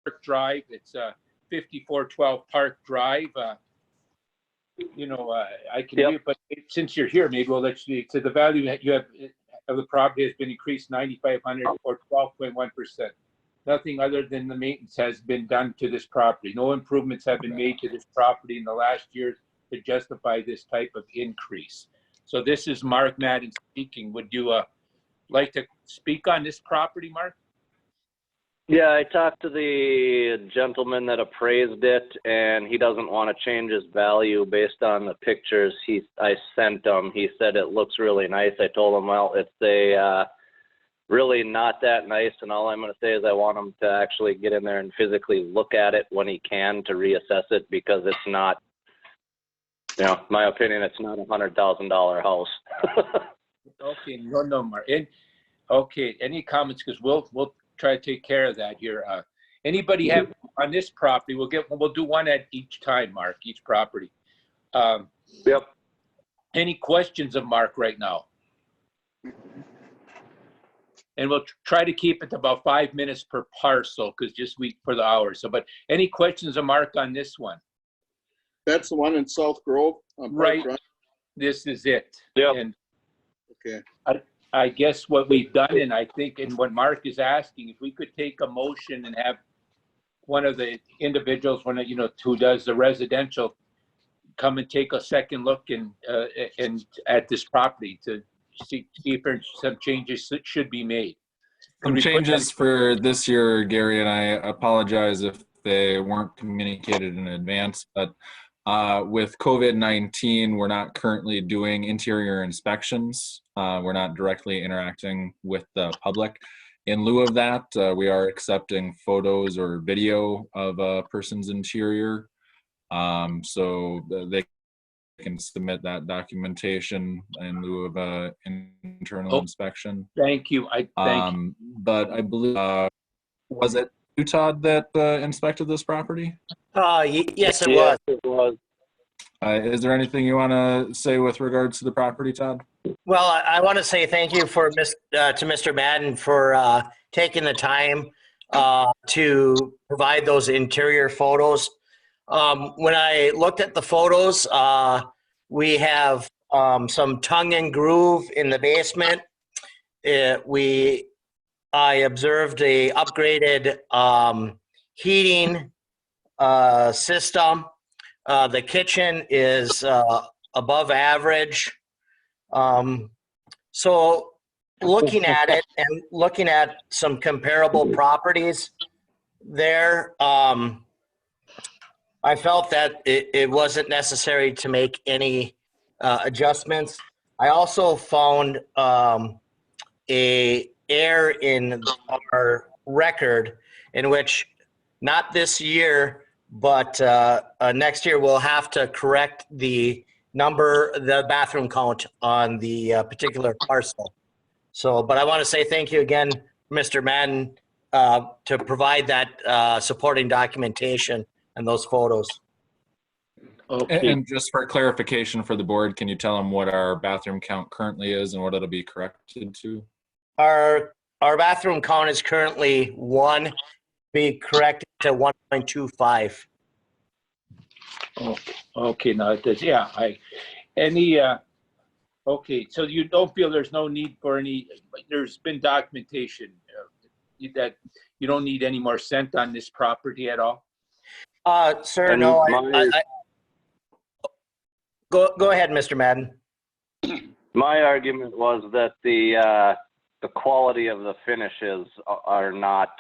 Park Drive. It's 5412 Park Drive. I can do it, but since you're here, maybe we'll let you. So the value that you have of the property has been increased 9,500 or 12.1%. Nothing other than the maintenance has been done to this property. No improvements have been made to this property in the last year to justify this type of increase. So this is Mark Madden speaking. Would you like to speak on this property, Mark? Yeah, I talked to the gentleman that appraised it, and he doesn't want to change his value based on the pictures I sent him. He said it looks really nice. I told him, well, it's really not that nice, and all I'm going to say is I want him to actually get in there and physically look at it when he can to reassess it, because it's not, my opinion, it's not $100,000 house. Okay, no, Mark. Okay, any comments? Because we'll try to take care of that here. Anybody have on this property? We'll do one at each time, Mark. Each property. Yep. Any questions of Mark right now? And we'll try to keep it to about 5 minutes per parcel, because just for the hour. So, but any questions of Mark on this one? That's the one in South Grove? Right. This is it. Yep. And okay. I guess what we've done, and I think, and what Mark is asking, if we could take a motion and have one of the individuals, who does the residential, come and take a second look and at this property to see if some changes should be made. Some changes for this year, Gary, and I apologize if they weren't communicated in advance, but with COVID-19, we're not currently doing interior inspections. We're not directly interacting with the public. In lieu of that, we are accepting photos or video of a person's interior. So they can submit that documentation in lieu of an internal inspection. Thank you. Thank you. But I believe, was it you, Todd, that inspected this property? Yes, it was. It was. Is there anything you want to say with regards to the property, Todd? Well, I want to say thank you to Mr. Madden for taking the time to provide those interior photos. When I looked at the photos, we have some tongue and groove in the basement. I observed a upgraded heating system. The kitchen is above average. So looking at it and looking at some comparable properties there, I felt that it wasn't necessary to make any adjustments. I also found a error in our record in which, not this year, but next year we'll have to correct the bathroom count on the particular parcel. So, but I want to say thank you again, Mr. Madden, to provide that supporting documentation and those photos. Okay. And just for clarification for the board, can you tell them what our bathroom count currently is and what it'll be corrected to? Our bathroom count is currently 1, be corrected to 1.25. Okay, now it does. Yeah, okay, so you don't feel there's no need for there's been documentation that you don't need any more scent on this property at all? Sir, no, go ahead, Mr. Madden. My argument was that the quality of the finishes are not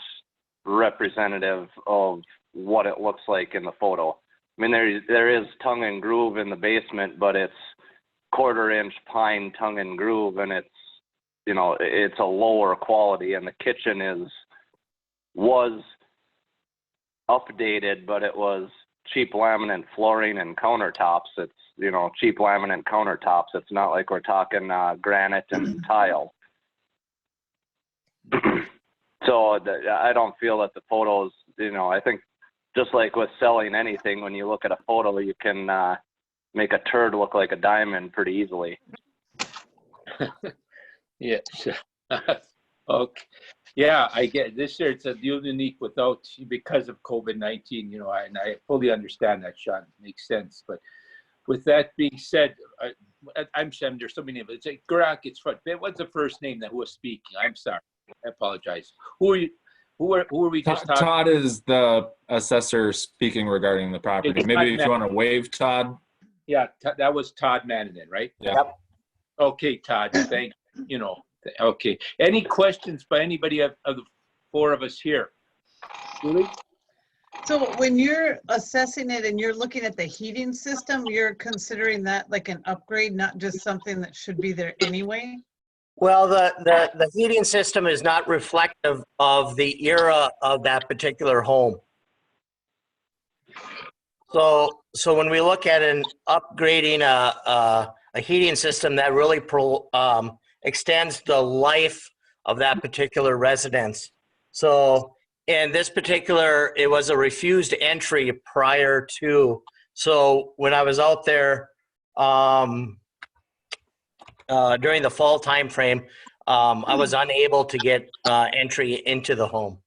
representative of what it looks like in the photo. I mean, there is tongue and groove in the basement, but it's 1/4 inch pine tongue and groove, and it's a lower quality. And the kitchen was updated, but it was cheap laminate flooring and countertops. It's cheap laminate countertops. It's not like we're talking granite and tile. So I don't feel that the photos, I think just like with selling anything, when you look at a photo, you can make a turd look like a diamond pretty easily. Yes. Okay. Yeah, I get this year. It's a unique without because of COVID-19. You know, and I fully understand that, Sean. Makes sense. But with that being said, I'm Shem. There's so many of it. It's like Garak. It's fun. What's the first name that who was speaking? I'm sorry. I apologize. Who are you? Who are we just talking? Todd is the assessor speaking regarding the property. It's Maybe Todd if you want to wave, Todd. Yeah, that was Todd Mananen, right? Yeah. Yep. Okay, Todd. Thank you. Know. Okay. Any questions by anybody of the four of us here? Julie? So when you're assessing it and you're looking at the heating system, you're considering that like an upgrade, not just something that should be there anyway? Well, the heating system is not reflective of the era of that particular home. So when we look at an upgrading a heating system, that really extends the life of that particular residence. So in this particular, it was a refused entry prior to. So when I was out there during the fall time frame, I was unable to get entry into the home.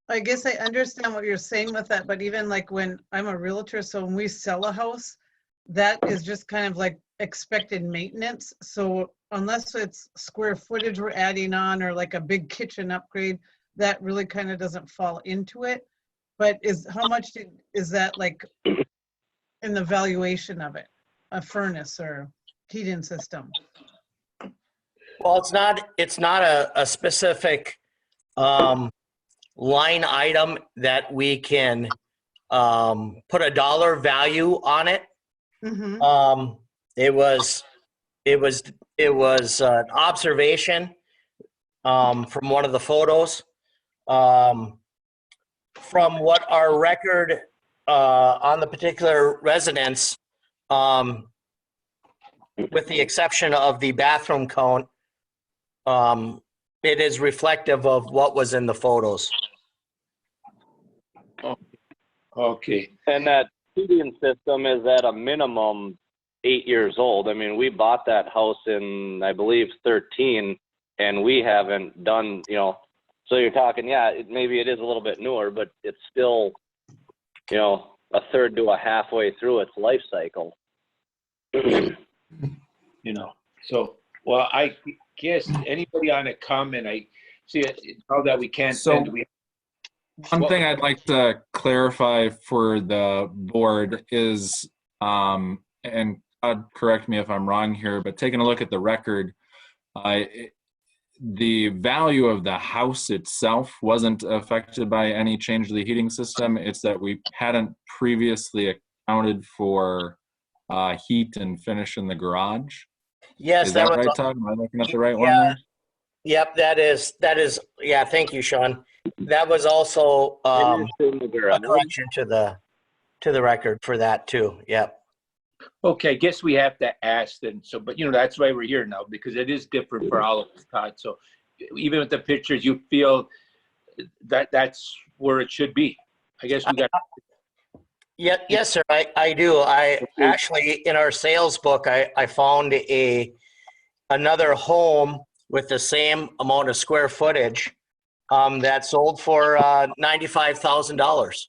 I guess I understand what you're saying with that, but even like when I'm a realtor, so when we sell a house, that is just kind of like expected maintenance. So unless it's square footage we're adding on or like a big kitchen upgrade, that really kind of doesn't fall into it. But how much is that like in the valuation of it? A furnace or heating system? Well, it's not a specific line item that we can put a dollar value on it. Mm-hmm. It was an observation from one of the photos. From what our record on the particular residence, with the exception of the bathroom count, it is reflective of what was in the photos. Okay. And that heating system is at a minimum 8 years old. I mean, we bought that house in, I believe, 13, and we haven't done, you know, so you're talking, yeah, maybe it is a little bit newer, but it's still, you know, a third to a halfway through its life cycle. You know, so, well, I guess anybody on a comment, I see it, how that we can't So- send, One thing I'd like to clarify for the board is, and Todd, correct me if I'm wrong here, but taking a look at the record, the value of the house itself wasn't affected by any change to the heating system. It's that we hadn't previously accounted for heat and finish in the garage. Yes, Is that was right, Todd? Am I looking at the right yeah. one there? Yep, that is, yeah, thank you, Sean. That was also a correction to the record for that too. Yep. okay, I guess we have to ask then, so, but you know, that's why we're here now, because it is different for all of us, Todd, so even with the pictures, you feel that that's where it should be. I guess we got. Yeah, yes, sir, I do. I actually, in our sales book, I found another home with the same amount of square footage that sold for $95,000.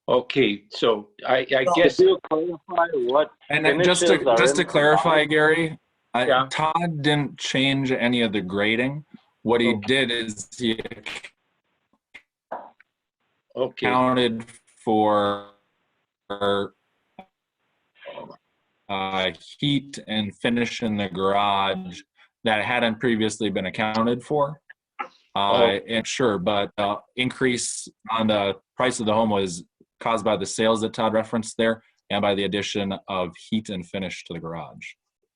Okay, so I guess. Could you clarify what And then just to clarify, Gary, Yeah. Todd didn't change any of the grading. What he did is he accounted for heat and finish in the garage that hadn't previously been accounted for. And sure, but increase on the price of the home was caused by the sales that Todd referenced there and by the addition of heat and finish to the garage.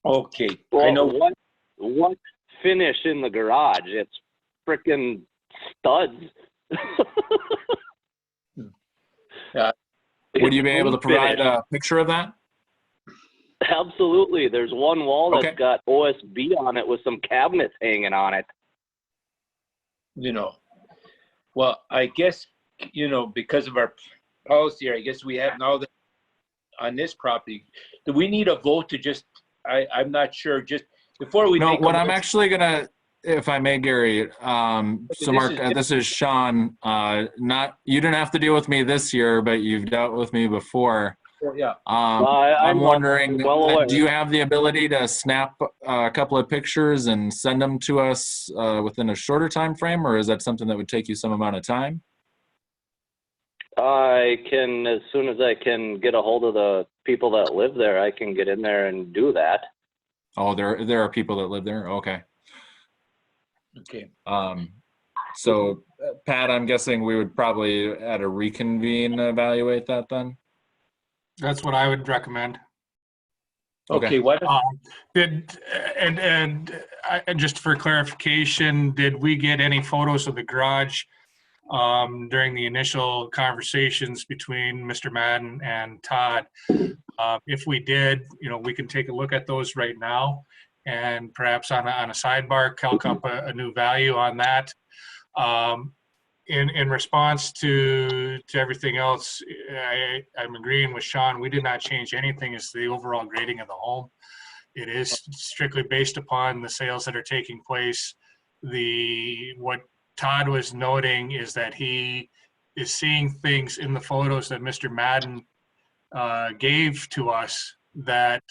Okay, well, I know. What finish in the garage? It's freaking studs. Would you be able to provide a picture of that? Absolutely. There's one wall that's Okay. got OSB on it with some cabinets hanging on it. You know, well, I guess, you know, because of our policy, I guess we have now that on this property, do we need a vote to just, I'm not sure, just before we No, make what a I'm motion- actually gonna if I may, Gary, so Mark, this is Sean. You didn't have to deal with me this year, but you've dealt with me before. Yeah. I'm wondering, well do you have the ability to snap a couple of pictures and send them to us within a shorter time frame, or is that something that would take you some amount of time? I can, as soon as I can get a hold of the people that live there, I can get in there and do that. Oh, there are people that live there. Okay. Okay. So Pat, I'm guessing we would probably at a reconvene evaluate that then. That's what I would recommend. Okay. What? And just for clarification, did we get any photos of the garage during the initial conversations between Mr. Madden and Todd? If we did, we can take a look at those right now, and perhaps on a sidebar calc up a new value on that. In response to everything else, I'm agreeing with Sean. We did not change anything as to the overall grading of the home. It is strictly based upon the sales that are taking place. What Todd was noting is that he is seeing things in the photos that Mr. Madden gave to us that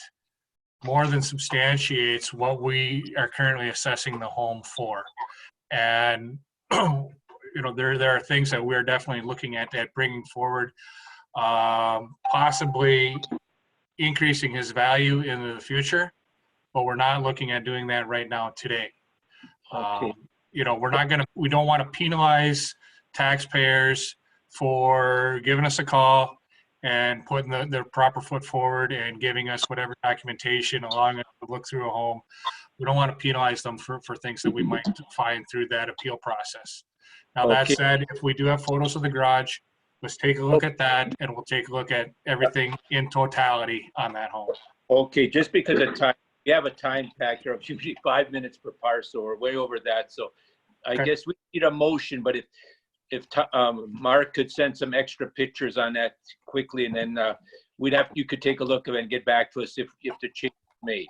more than substantiates what we are currently assessing the home for. And there are things that we're definitely looking at bringing forward, possibly increasing his value in the future, but we're not looking at doing that right now today. Okay. We don't want to penalize taxpayers for giving us a call and putting the proper foot forward and giving us whatever documentation, allowing us to look through a home. We don't want to penalize them for things that we might find through that appeal process. Now, that said, if we do have photos of the garage, let's take a look at that, and we'll take a look at everything in totality on that home. Okay, just because of time, we have a time factor of usually 5 minutes per parcel. We're way over that. So I guess we need a motion, but if Mark could send some extra pictures on that quickly, and then you could take a look at it and get back to us if the change is made.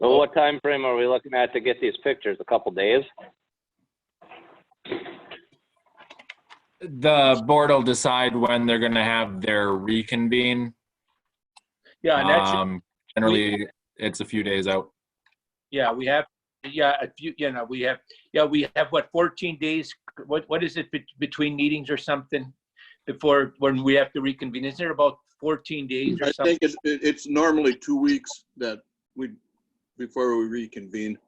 Well, what time frame are we looking at to get these pictures? A couple days? The board will decide when they're going to have their reconvene. Yeah, and that's generally it's a few days out. yeah, we have a few. We have what, 14 days? What is it between meetings or something before when we have to reconvene? Is there about 14 days or something? I think it's normally 2 weeks before we reconvene.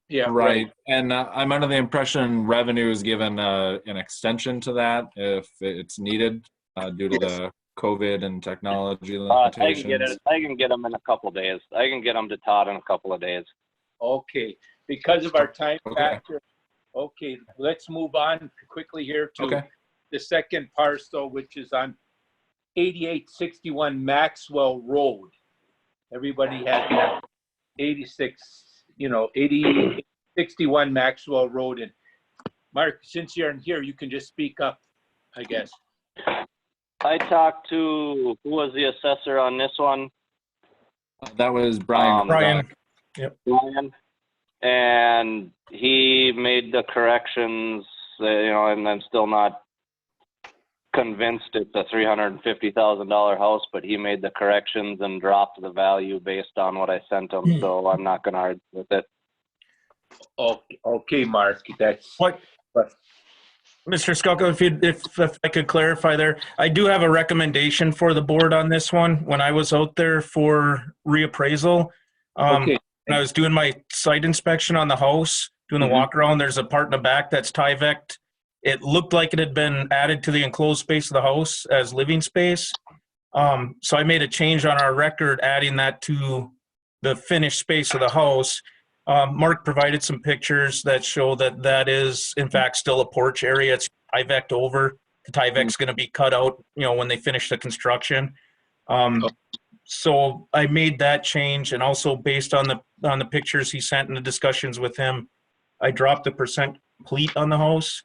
Yeah, right. And I'm under the impression revenue is given an extension to that if it's needed due to the COVID and technology limitations. I can get them in a couple of days. I can get them to Todd in a couple of days. Okay, because of our time factor. Okay, let's move on quickly here to the second parcel, which is on 8861 Maxwell Road. Everybody has 8061 Maxwell Road. And Mark, since you're in here, you can just speak up, I guess. I talked to, who was the assessor on this one? That was Brian. Brian. Yep. Brian. And he made the corrections, and I'm still not convinced it's a $350,000 house, but he made the corrections and dropped the value based on what I sent him. So I'm not going to argue with it. Okay, Mark, that's what. Mr. Skelko, if I could clarify there, I do have a recommendation for the board on this one. When I was out there for reappraisal, when I was doing my site inspection on the house, doing the walk around, there's a part in the back that's Tyvek'd. It looked like it had been added to the enclosed space of the house as living space. So I made a change on our record, adding that to the finished space of the house. Mark provided some pictures that show that is, in fact, still a porch area. It's Tyvek'd over. The Tyvek's going to be cut out, when they finish the construction. So I made that change, and also based on the pictures he sent and the discussions with him, I dropped the percent complete on the house.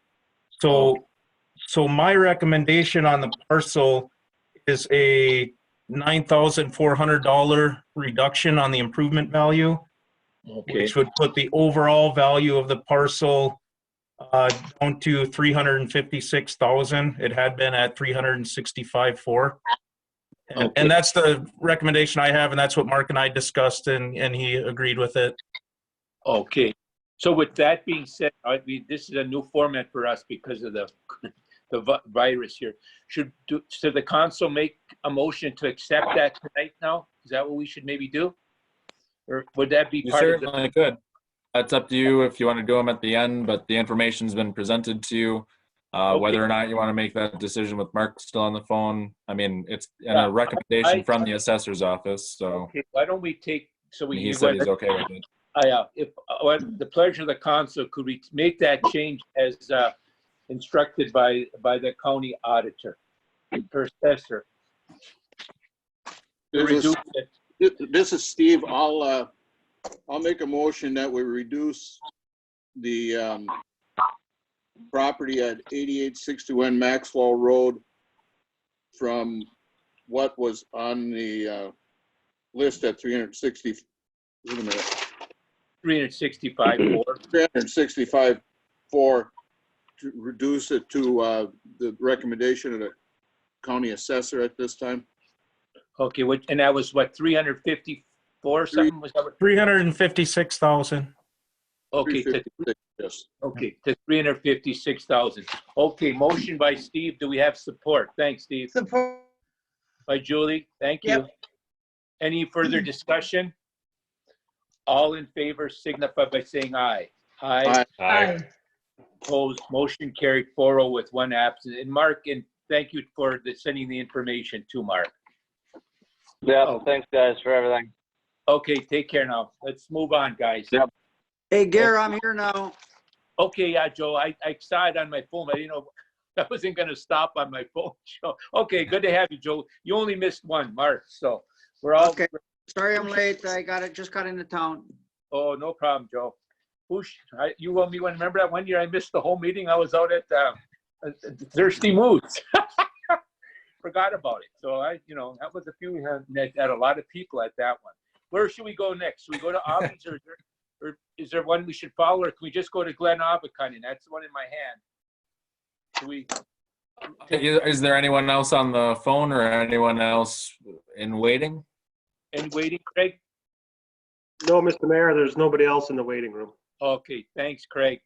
So my recommendation on the parcel is a $9,400 reduction on the improvement value. Okay, which would put the overall value of the parcel down to 356,000. It had been at 365,400. Okay. And that's the recommendation I have, and that's what Mark and I discussed, and he agreed with it. okay. So with that being said, this is a new format for us because of the virus here. Should the council make a motion to accept that tonight now? Is that what we should maybe do? Or would that be You part of the? certainly could. That's up to you if you want to do them at the end, but the information's been presented to you. Okay. Whether or not you want to make that decision with Mark still on the phone, I mean, it's Yeah, a recommendation from the assessor's office, so Okay, why don't we take, so he said he's okay with it. if, the pleasure of the council, could we make that change as instructed by the county auditor per assessor? To reduce it. This is Steve. I'll make a motion that we reduce the property at 8861 Maxwell Road from what was on the list at 360. Wait a minute. 365 365 to reduce it to the recommendation of the county assessor at this time. Okay, and that was what, 354 something? Was that what? 356,000. Okay, 356, yes. to 356,000. Okay, motion by Steve. Do we have support? Thanks, Steve. Support. By Julie. Thank you. Yep. Any further discussion? All in favor signify by saying aye. Aye. Aye. Opposed, motion carried 4-0 with one absent. And Mark, and thank you for sending the information to Mark. Yeah, Oh. thanks guys for everything. Okay, take care now. Let's move on, guys. Yep. Hey, Gary, I'm here now. Okay, yeah, Joe, I saw it on my phone. I didn't know, I wasn't going to stop on my phone. Okay, good to have you, Joe. You only missed one, Mark, so we're all. Okay. Sorry I'm late. Just got into town. Oh, no problem, Joe. You want me to remember that one year I missed the whole meeting? I was out at Thirsty Moods. Forgot about it. So that was a few, had a lot of people at that one. Where should we go next? Should we go to Avi's or is there one we should follow, or can we just go to Glen Avakanen? That's the one in my hand. Should we? Is there anyone else on the phone or anyone else in waiting? And waiting, Craig? No, Mr. Mayor, there's nobody else in the waiting room. Okay, thanks, Craig.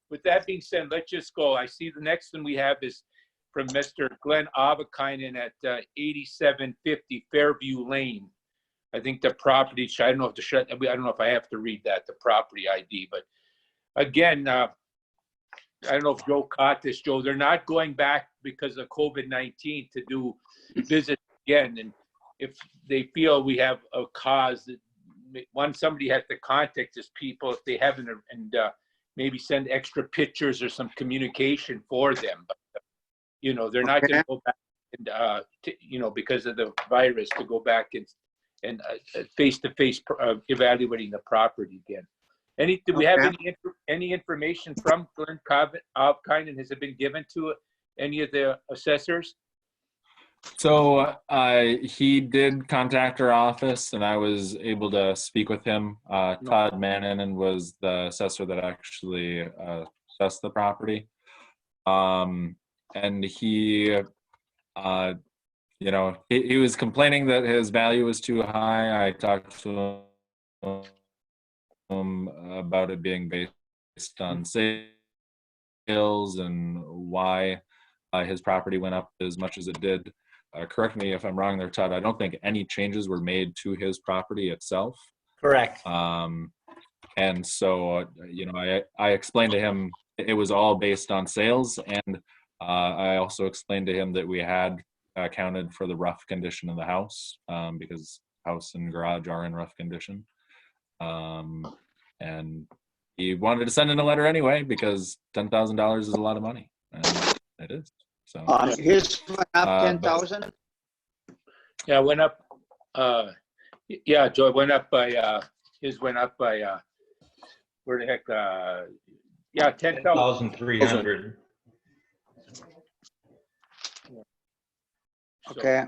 With that being said, let's just go. I see the next one we have is from Mr. Glenn Avakainen at 8750 Fairview Lane. I think the property, I don't know if I have to read that, the property ID, but again, I don't know if Joe caught this, Joe. They're not going back because of COVID-19 to do visits again. And if they feel we have a cause, somebody has to contact these people if they haven't, and maybe send extra pictures or some communication for them. But, they're not going to go back and, because of the virus, to go back and face-to-face evaluating the property again. Do we have any information from Glenn Avakainen? Has it been given to any of the assessors? So he did contact our office, and I was able to speak with him. Todd Mannanen was the assessor that actually assessed the property. And he was complaining that his value was too high. I talked to him about it being based on sales and why his property went up as much as it did. Correct me if I'm wrong there, Todd. I don't think any changes were made to his property itself. Correct. And so, I explained to him it was all based on sales, and I also explained to him that we had accounted for the rough condition of the house because house and garage are in rough condition. And he wanted to send in a letter anyway because $10,000 is a lot of money, and it is. So His went up 10,000. Yeah, it went up. Yeah, Joe, it went up by. His went up by. Where the heck? Yeah, 10,300. Okay.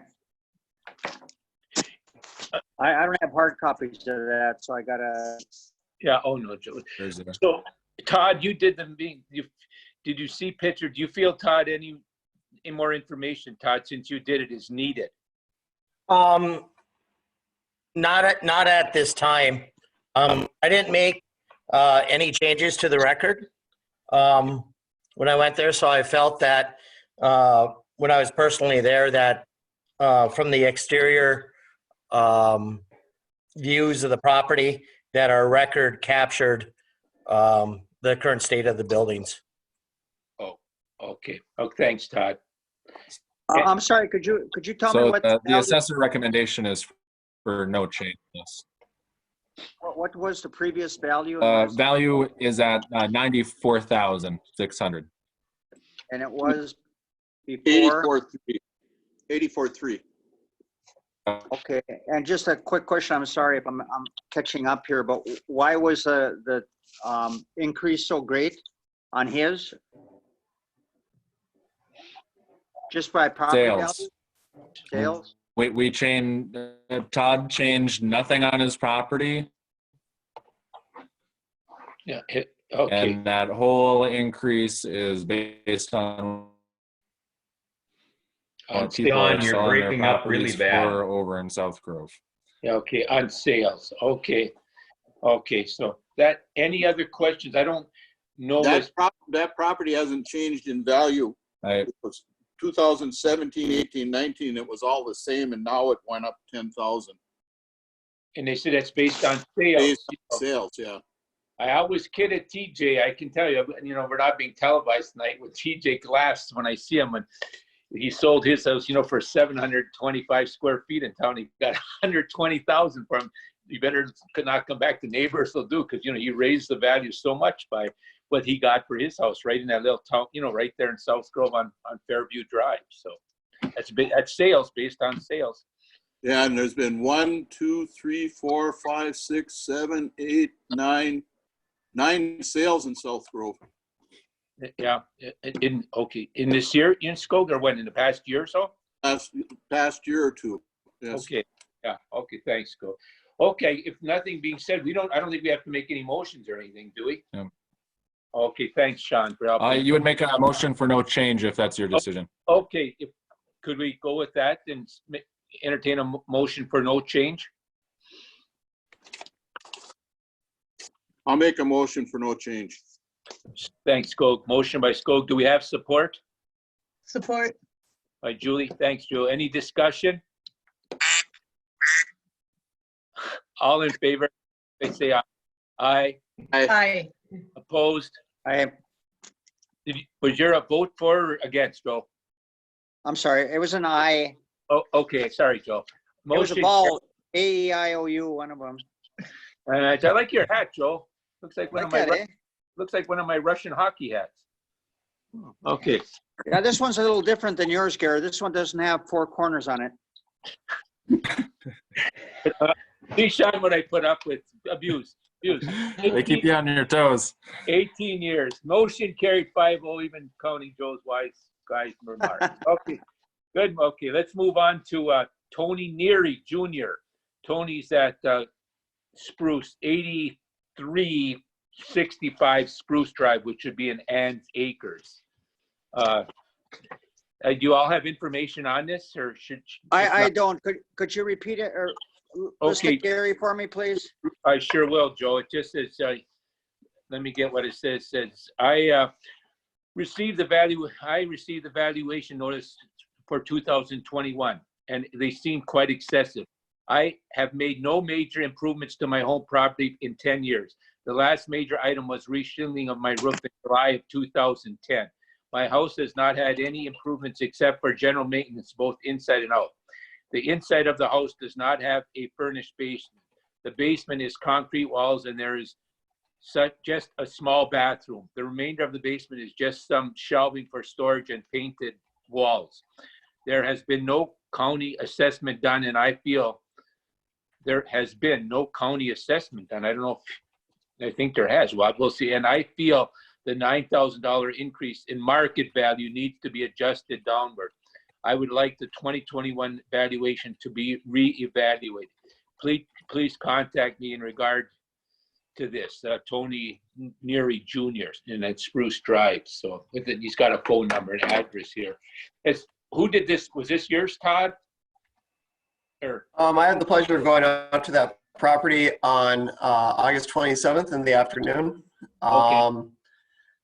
I don't have hard copies of that, so I gotta Yeah, oh no, Joe. There's there. So Todd, you did the meeting, did you see picture? Do you feel, Todd, any more information, Todd, since you did it, is needed? Not at this time. I didn't make any changes to the record when I went there, so I felt that when I was personally there, that from the exterior views of the property, that our record captured the current state of the buildings. Oh, okay. Oh, thanks, Todd. I'm sorry, could you tell me So what the assessor recommendation is for no change. Yes. what was the previous value? Value is at 94,600. And it was before? 84.3. Okay, and just a quick question, I'm sorry if I'm catching up here, but why was the increase so great on his? Just by property value? Sales. Sales? We changed, Todd changed nothing on his property, Yeah, okay. and that whole increase is based on what people Don, are you're selling their breaking up really properties bad. for over in South Grove. Yeah, okay, on sales. Okay. Okay, so that, any other questions? I don't know this. That property hasn't changed in value. Right. It was 2017, 18, 19, it was all the same, and now it went up 10,000. And they said that's based on sales. Based on sales, yeah. I always kid at TJ, I can tell you, we're not being televised tonight with TJ Glass when I see him, and he sold his house, for 725 square feet in town. He got 120,000 from. You better not come back to neighbors will do, because he raised the value so much by what he got for his house right in that little town, right there in South Grove on Fairview Drive. So that's sales, based on sales. Yeah, and there's been 1, 2, 3, 4, 5, 6, 7, 8, 9 sales in South Grove. Yeah, in this year, in Skog, or when, in the past year or so? Past year or two. Yes. Okay, yeah, okay, thanks, Skog. Okay, if nothing being said, I don't think we have to make any motions or anything, do we? No. Okay, thanks, Sean, for helping. You would make a motion for no change if that's your decision. Okay, could we go with that and entertain a motion for no change? I'll make a motion for no change. Thanks, Skog. Motion by Skog. Do we have support? Support. By Julie. Thanks, Joe. Any discussion? All in favor, they say aye. Aye. Aye. Opposed? Was your a vote for or against, Joe? I'm sorry, it was an I. Oh, okay. Sorry, Joe. It was a ball, A-E-I-O-U, one of them. I like your hat, Joe. Looks like one of my Like that, eh? looks like one of my Russian hockey hats. Okay. Yeah, this one's a little different than yours, Gary. This one doesn't have 4 corners on it. See, Sean, what I put up with. Abuse. They keep you on your toes. 18 years. Motion carried 5-0, even counting Joe's wise guys remarks. Okay, good. Okay, let's move on to Tony Neary Jr. Tony's at Spruce, 8365 Spruce Drive, which should be in Ann's Acres. Do you all have information on this, or should? I don't. Could you repeat it or list Okay. it, Gary, for me, please? I sure will, Joe. It just says, let me get what it says. It says, I received the valuation notice for 2021, and they seem quite excessive. I have made no major improvements to my home property in 10 years. The last major item was reshingling of my roof in July of 2010. My house has not had any improvements except for general maintenance, both inside and out. The inside of the house does not have a furnished basement. The basement is concrete walls, and there is just a small bathroom. The remainder of the basement is just some shelving for storage and painted walls. There has been no county assessment done, and I feel there has been no county assessment done. I don't know if I think there has. Well, we'll see. And I feel the $9,000 increase in market value needs to be adjusted downward. I would like the 2021 valuation to be reevaluated. Please contact me in regard to this, Tony Neary Jr. and at Spruce Drive. So with it, he's got a phone number and address here. Who did this? Was this yours, Todd? Or I had the pleasure of going out to that property on August 27th in the afternoon. Okay.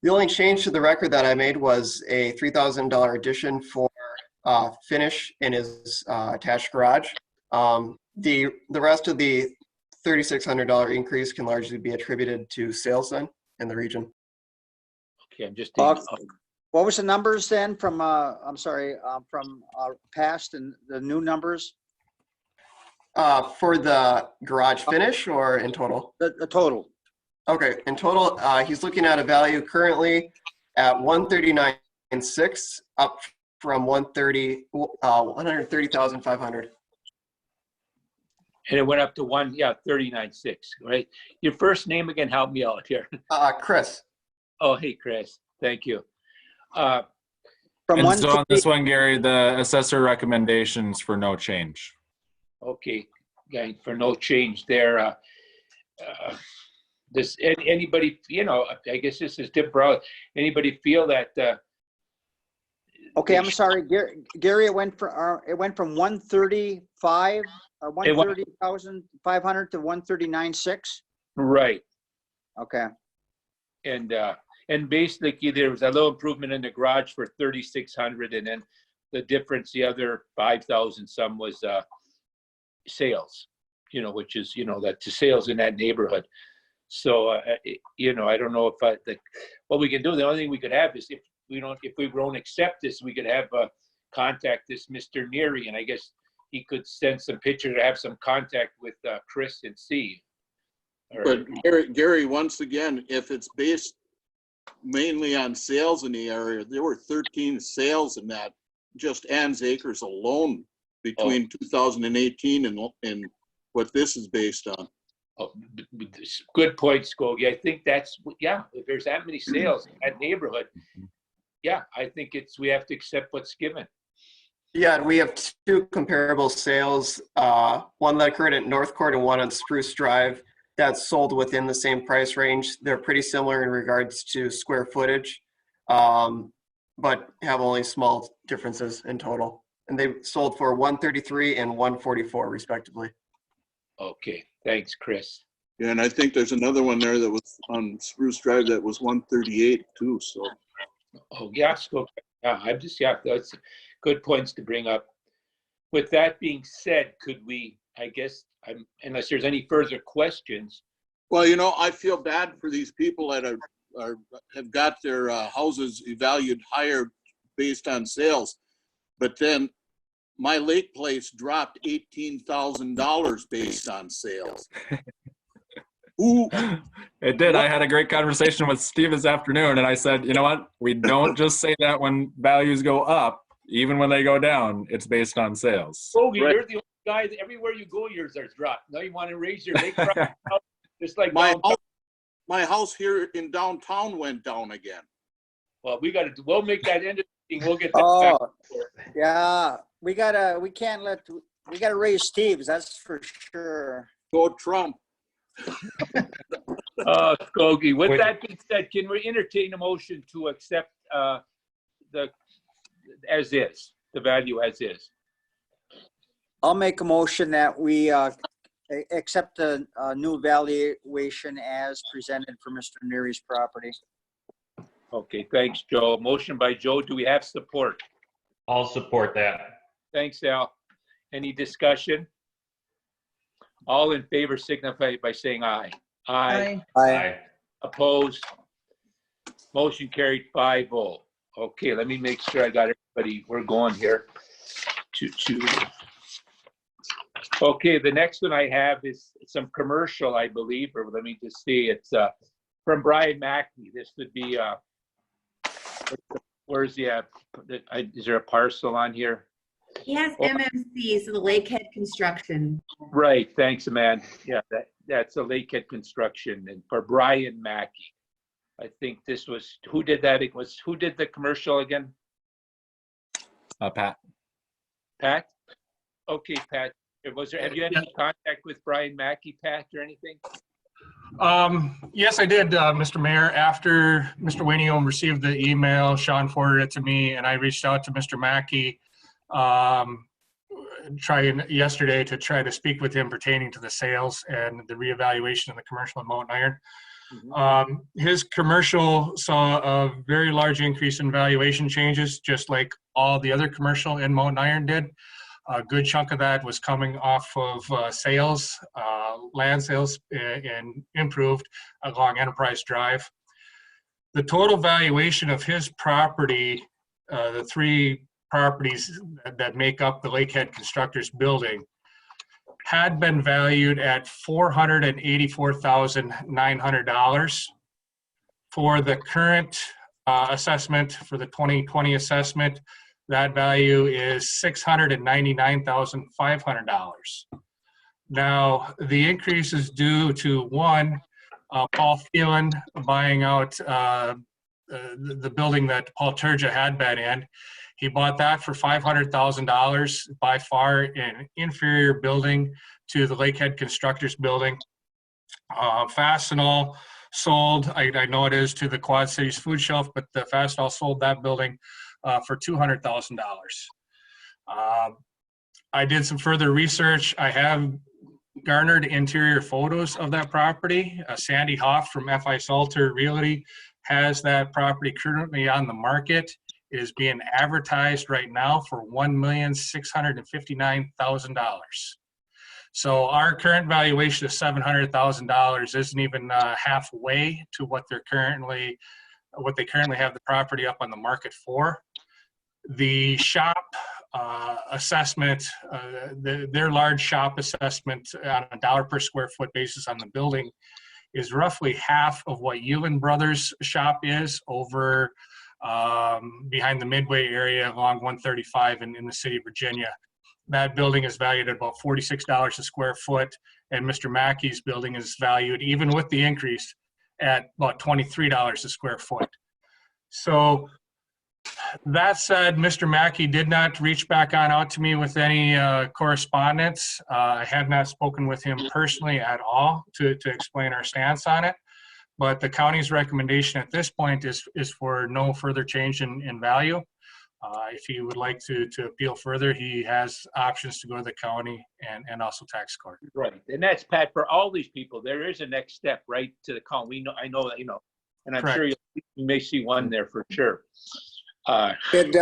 The only change to the record that I made was a $3,000 addition for finish in his attached garage. The rest of the $3,600 increase can largely be attributed to sales then in the region. okay, I'm just What was the numbers then from, I'm sorry, from past and the new numbers? For the garage finish or in total? The total. Okay, in total, he's looking at a value currently at 139.6, up from 130,500. and it went up to 39.6, right? Your first name again, help me out here. Chris. Oh, hey, Chris. Thank you. From And one so on this one, Gary, the assessor recommendations for no change. Okay, yeah, for no change there. Does anybody, I guess this is tip broad. Anybody feel that? Okay, I'm sorry, Gary. It went from 135 or 130,500 to 139.6. Right. Okay. And basically there was a little improvement in the garage for 3,600, and then the difference, the other 5,000 some was sales. Which is that's the sales in that neighborhood. So I don't know if what we can do. The only thing we could have is if we don't accept this, we could have contact this Mr. Neary, and I guess he could send some pictures or have some contact with Chris and see. But Gary, once again, if it's based mainly on sales in the area, there were 13 sales in that, just Ann's Acres alone between 2018 and what this is based on. Oh, good point, Skogie. I think that's, if there's that many sales in that neighborhood, I think we have to accept what's given. Yeah, and we have two comparable sales, one that occurred at North Court and one on Spruce Drive that's sold within the same price range. They're pretty similar in regards to square footage, but have only small differences in total. And they sold for 133 and 144 respectively. Okay, thanks, Chris. Yeah, and I think there's another one there that was on Spruce Drive that was 138 too. So. Oh yeah, that's good points to bring up. With that being said, could we? I guess unless there's any further questions. Well, I feel bad for these people that have got their houses evaluated higher based on sales, but then my lake place dropped $18,000 based on sales. It did. I had a great conversation with Steve this afternoon, and I said, you know what? We don't just say that when values go up, even when they go down, it's based on sales. Oh, you're the only guy that everywhere you go, yours are dropped. Now you want to raise your lake price, just like my house here in downtown went down again. Well, we'll make that end of the thing. We'll get that back. Yeah. We gotta raise Steve's, that's for sure. Go Trump. Skogie, with that being said, can we entertain a motion to accept the value as is? I'll make a motion that we accept the new valuation as presented for Mr. Neary's property. Okay, thanks, Joe. Motion by Joe. Do we have support? I'll support that. Thanks, Al. Any discussion? All in favor signify by saying aye. Aye. Aye. Opposed? Motion carried 5-0. Okay, let me make sure I got everybody. We're going here. Okay, the next one I have is some commercial, I believe, or let me just see. It's from Brian Mackey. This would be, where's the, is there a parcel on here? He has MMC, so the Lakehead Construction. Right, thanks, Amanda. Yeah, that's a Lakehead Construction, and for Brian Mackey. I think this was, who did that? Who did the commercial again? Pat. Pat? Okay, Pat. Have you had any contact with Brian Mackey, Pat, or anything? Yes, I did, Mr. Mayor. After Mr. Wainium received the email, Sean forwarded it to me, and I reached out to Mr. Mackey trying yesterday to try to speak with him pertaining to the sales and the reevaluation of the commercial in Mountain Iron. His commercial saw a very large increase in valuation changes, just like all the other commercial in Mountain Iron did. A good chunk of that was coming off of sales, land sales, and improved along Enterprise Drive. The total valuation of his property, the three properties that make up the Lakehead Constructors building, had been valued at $484,900. For the current assessment, for the 2020 assessment, that value is $699,500. Now, the increase is due to one, Paul Phelan buying out the building that Paul Turja had been in. He bought that for $500,000, by far an inferior building to the Lakehead Constructors building. Fastenal sold, I know it is to the Quad Cities Food Shelf, but the Fastenal sold that building for $200,000. I did some further research. I have garnered interior photos of that property. Sandy Hoff from FI Salter Realty has that property currently on the market. It is being advertised right now for $1,659,000. So our current valuation of $700,000 isn't even halfway to what they currently have the property up on the market for. The shop assessment, their large shop assessment on a $1 per square foot basis on the building is roughly half of what Ewan Brothers shop is over behind the Midway area along 135 in the city of Virginia. That building is valued at about $46 a square foot, and Mr. Mackey's building is valued, even with the increase, at about $23 a square foot. So that said, Mr. Mackey did not reach back on out to me with any correspondence. I have not spoken with him personally at all to explain our stance on it. But the county's recommendation at this point is for no further change in value. If he would like to appeal further, he has options to go to the county and also tax court. Right, and that's, Pat, for all these people, there is a next step, right, to the county. I know that, and I'm sure you may see one there for sure. Did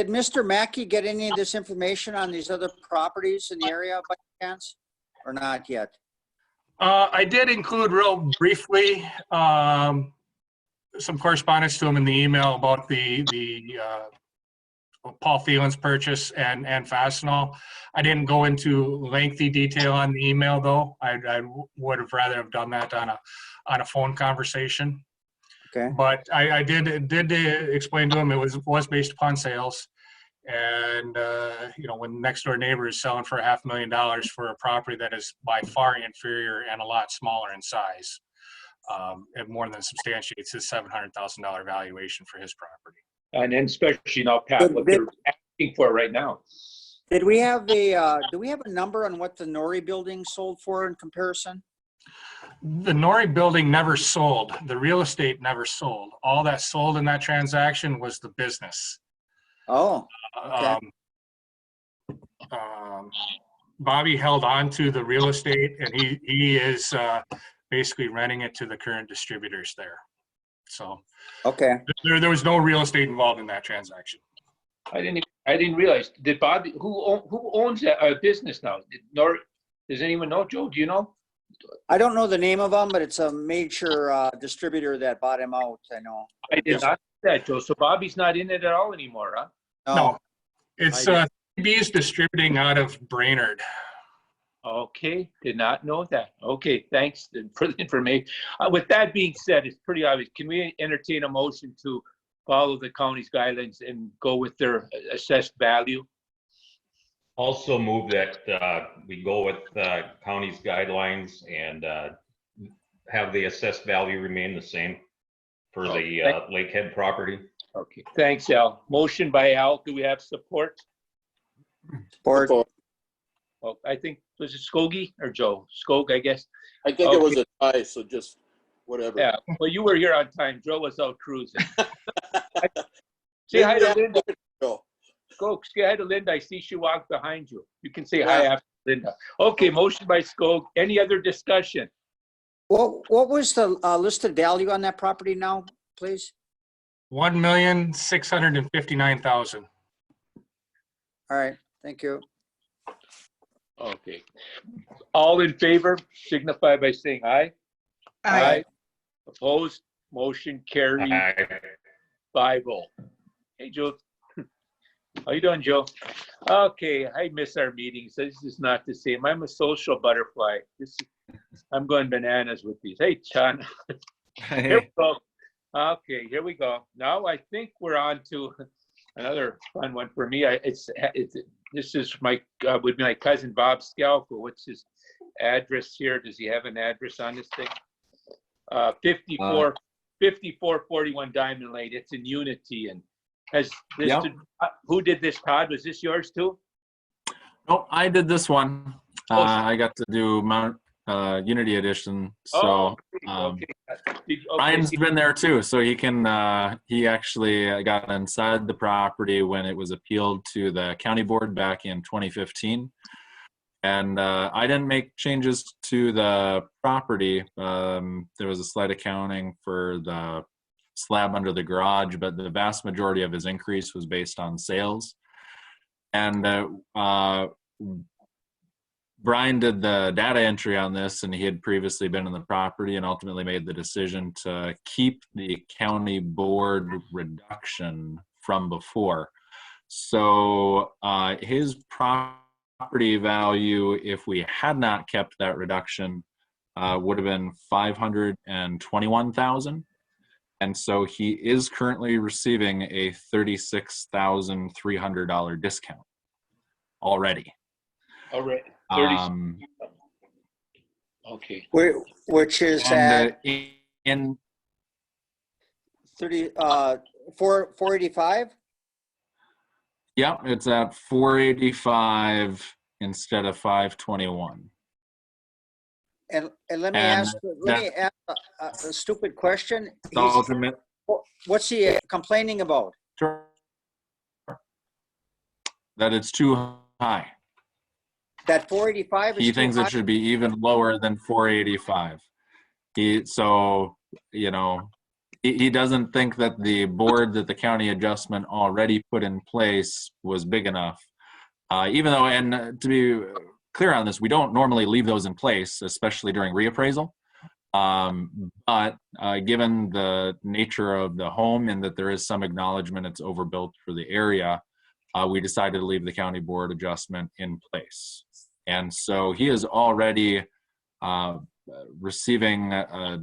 Mr. Mackey get any of this information on these other properties in the area by chance, or not yet? I did include real briefly some correspondence to him in the email about the Paul Phelan's purchase and Fastenal. I didn't go into lengthy detail on the email, though. I would have rather have done that on a phone conversation. Okay. But I did explain to him it was based upon sales, and when next door neighbor is selling for $500,000 for a property that is by far inferior and a lot smaller in size, it more than substantiates his $700,000 valuation for his property. And then especially now, Pat, what they're asking for right now. Do we have a number on what the Nori building sold for in comparison? The Nori building never sold. The real estate never sold. All that sold in that transaction was the business. Oh, okay. Bobby held on to the real estate, and he is basically renting it to the current distributors there. So okay, there was no real estate involved in that transaction. I didn't realize. Did Bobby, who owns that business now? Does anyone know, Joe? Do you know? I don't know the name of them, but it's a major distributor that bought him out. I know. I did not know that, Joe. So Bobby's not in it at all anymore, huh? No. It's CB's distributing out of Brainerd. Okay, did not know that. Okay, thanks for the information. With that being said, it's pretty obvious. Can we entertain a motion to follow the county's guidelines and go with their assessed value? Also move that we go with county's guidelines and have the assessed value remain the same for the Lakehead property. Okay, thanks, Al. Motion by Al. Do we have support? Support. Well, I think, was it Skogie or Joe? Skog, I guess. I think it was Okay. a tie, so just whatever. Yeah, well, you were here on time. Joe was out cruising. Say hi to Linda. Joe. Skog, say hi to Linda. I see she walked behind you. You can say Yeah. hi after Linda. Okay, motion by Skog. Any other discussion? What was the listed value on that property now, please? $1,659,000. All right, thank you. Okay. All in favor signify by saying aye. Aye. Opposed? Motion carried Aye. 5-0. Hey, Joe. How you doing, Joe? Okay, I miss our meetings. This is not the same. I'm a social butterfly. I'm going bananas with these. Hey, John. Here we go. Okay, here we go. Now I think we're on to another fun one for me. This is my would be my cousin Bob Scalco. What's his address here? Does he have an address on this thing? 5441 Diamond Lane. It's in Unity. And has this? Yep. Who did this, Todd? Was this yours too? Nope, I did this one. Oh, I got to do Mount Unity Edition. So okay. Ryan's been there too, so he can. He actually got inside the property when it was appealed to the county board back in 2015, and I didn't make changes to the property. There was a slight accounting for the slab under the garage, but the vast majority of his increase was based on sales. And Brian did the data entry on this, and he had previously been in the property and ultimately made the decision to keep the county board reduction from before. So his property value, if we had not kept that reduction, would have been $521,000. And so he is currently receiving a $36,300 discount already. All right. Okay. Which is at in 485. Yep, it's at 485 instead of 521. And let me ask a stupid question. The ultimate. What's he complaining about? That it's too high. That 485 is He too thinks high? it should be even lower than 485. He doesn't think that the board that the county adjustment already put in place was big enough. Even though, and to be clear on this, we don't normally leave those in place, especially during reappraisal. But given the nature of the home and that there is some acknowledgement it's overbuilt for the area, we decided to leave the county board adjustment in place. And so he is already receiving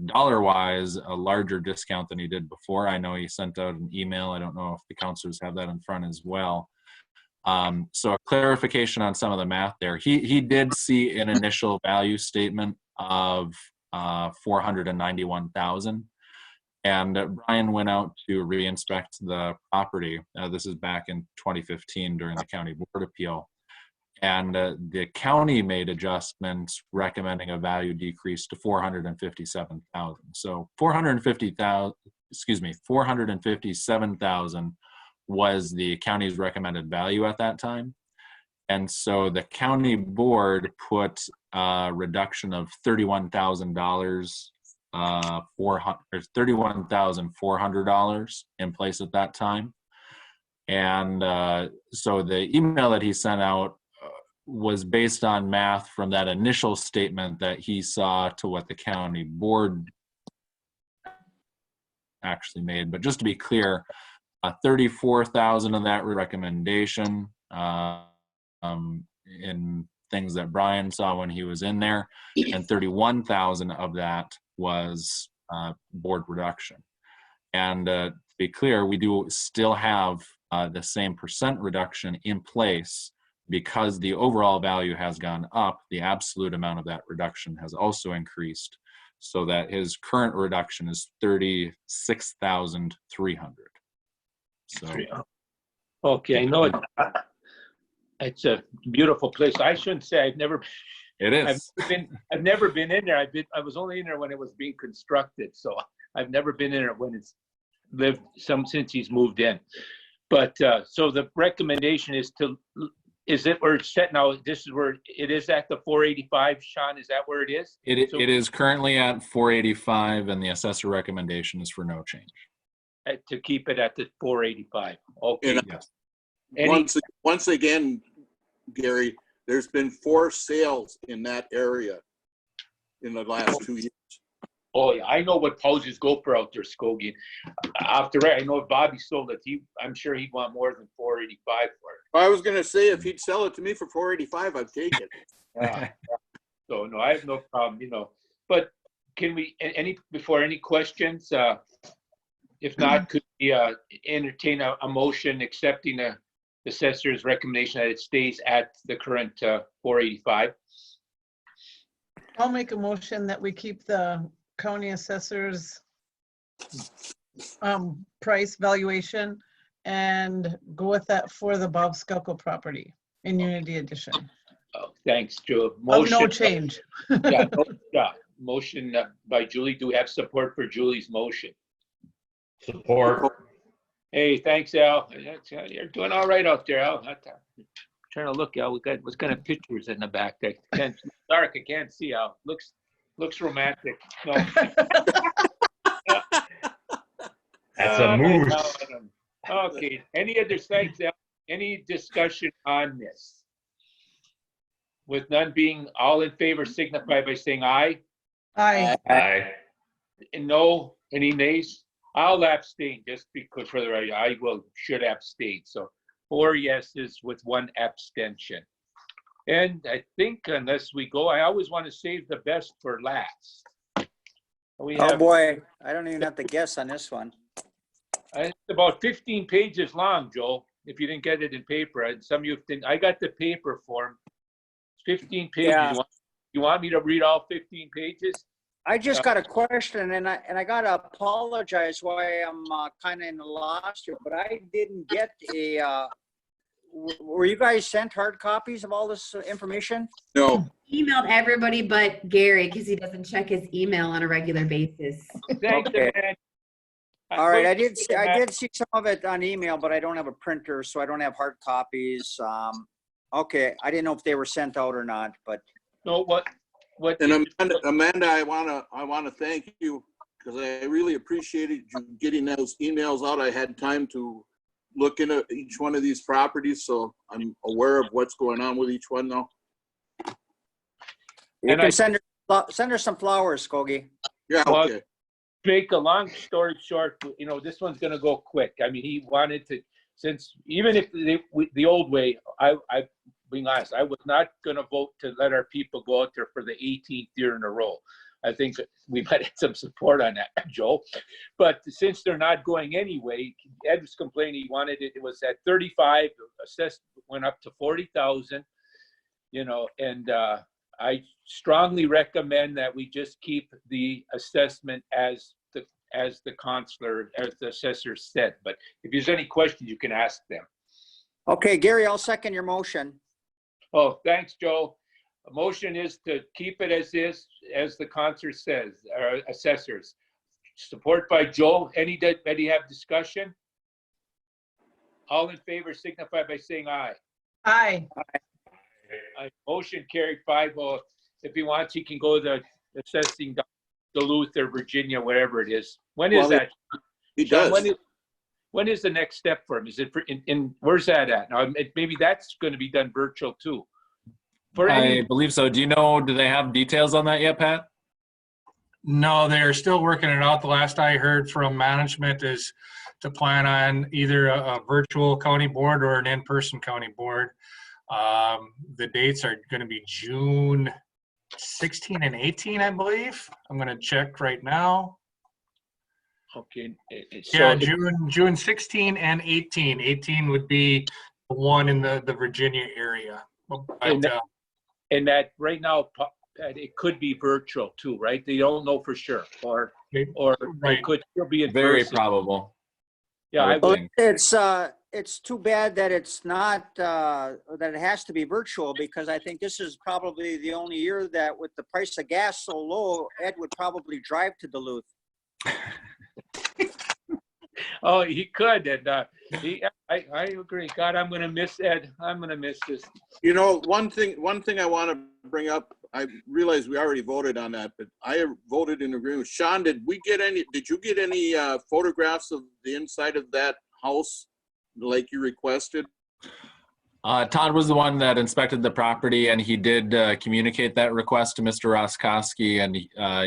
dollar-wise a larger discount than he did before. I know he sent out an email. I don't know if the counselors have that in front as well. So a clarification on some of the math there. He did see an initial value statement of $491,000, and Brian went out to re-inspect the property. This is back in 2015 during the county board appeal, and the county made adjustments recommending a value decrease to $457,000. So $457,000 was the county's recommended value at that time. And so the county board put a reduction of $31,000, $31,400 in place at that time. And so the email that he sent out was based on math from that initial statement that he saw to what the county board actually made. But just to be clear, 34,000 of that recommendation in things that Brian saw when he was in there, and 31,000 of that was board reduction. And to be clear, we do still have the same percent reduction in place because the overall value has gone up. The absolute amount of that reduction has also increased, so that his current reduction is $36,300. So okay, I know it. It's a beautiful place. I shouldn't say I've never It is. I've never been in there. I was only in there when it was being constructed, so I've never been in it when it's lived since he's moved in. But so the recommendation is where it's set now? This is where it is at the 485, Sean. Is that where it is? It is currently at 485, and the assessor recommendation is for no change. To keep it at the 485. Okay. And Yes. once again, Gary, there's been 4 sales in that area in the last 2 years. Oh yeah, I know what houses go for out there, Skokie. After I know if Bobby sold it, I'm sure he'd want more than 485 for it. I was gonna say, if he'd sell it to me for 485, I'd take it. Yeah. So no, I have no problem, but can we, before any questions, if not, could we entertain a motion accepting the assessor's recommendation that it stays at the current 485? I'll make a motion that we keep the county assessor's price valuation and go with that for the Bob Skelko property in Unity Edition. Oh, thanks, Joe. No change. Yeah, motion by Julie. Do we have support for Julie's motion? Support. Hey, thanks, Al. You're doing all right out there, Al. Trying to look, Al. What kind of pictures in the back there? It's dark. I can't see, Al. Looks romantic. No. That's a moose. Okay. Any other sites, Al? Any discussion on this? With none being all in favor, signify by saying aye. Aye. Aye. And no, any nays? I'll abstain just because for the right, should abstain. So 4 yeses with 1 abstention. And I think unless we go, I always want to save the best for last. Oh boy, I don't even have to guess on this one. It's about 15 pages long, Joel, if you didn't get it in paper. And some of you think, I got the paper form. It's 15 pages. Yeah. You want me to read all 15 pages? I just got a question, and I gotta apologize why I'm kind of in the lost here, but I didn't get a. Were you guys sent hard copies of all this information? No. Emailed everybody but Gary because he doesn't check his email on a regular basis. Thanks, Okay. man. All right, I did see some of it on email, but I don't have a printer, so I don't have hard copies. Okay, I didn't know if they were sent out or not, but. No, what? And Amanda, I wanna thank you because I really appreciated you getting those emails out. I had time to look into each one of these properties, so I'm aware of what's going on with each one now. You can send her some flowers, Skokie. Yeah, okay. Make a long story short, this one's going to go quick. I mean, he wanted to, since even if the old way, I being honest, I was not going to vote to let our people go out there for the 18th year in a row. I think we might have some support on that, Joe. But since they're not going anyway, Ed was complaining he wanted it. It was at 35, assessed went up to 40,000. And I strongly recommend that we just keep the assessment as the consular, as the assessor said. But if there's any questions, you can ask them. Okay, Gary, I'll second your motion. Oh, thanks, Joe. A motion is to keep it as is, as the consular says, or assessors. Support by Joe. Anybody have discussion? All in favor signify by saying aye. Aye. Motion carried 5-0. If he wants, he can go to assessing Duluth or Virginia, wherever it is. When is that? He does. When is the next step for him? Is it in where's that at? Now, maybe that's going to be done virtual too. I believe so. Do they have details on that yet, Pat? No, they're still working it out. The last I heard from management is to plan on either a virtual county board or an in-person county board. The dates are going to be June 16 and 18, I believe. I'm going to check right now. Okay. Yeah, June 16 and 18. 18 would be the one in the Virginia area. But, and that right now, it could be virtual too, right? They don't know for sure, or right. it could still be in Very person. probable. Yeah, Well, it's it's too bad that it's not, that it has to be virtual, because I think this is probably the only year that with the price of gas so low, Ed would probably drive to Duluth. Oh, he could, and I agree. God, I'm gonna miss Ed. I'm gonna miss this. You know, one thing I want to bring up, I realize we already voted on that, but I voted in agreement. Sean, did you get any photographs of the inside of that house like you requested? Todd was the one that inspected the property, and he did communicate that request to Mr. Roskoski, and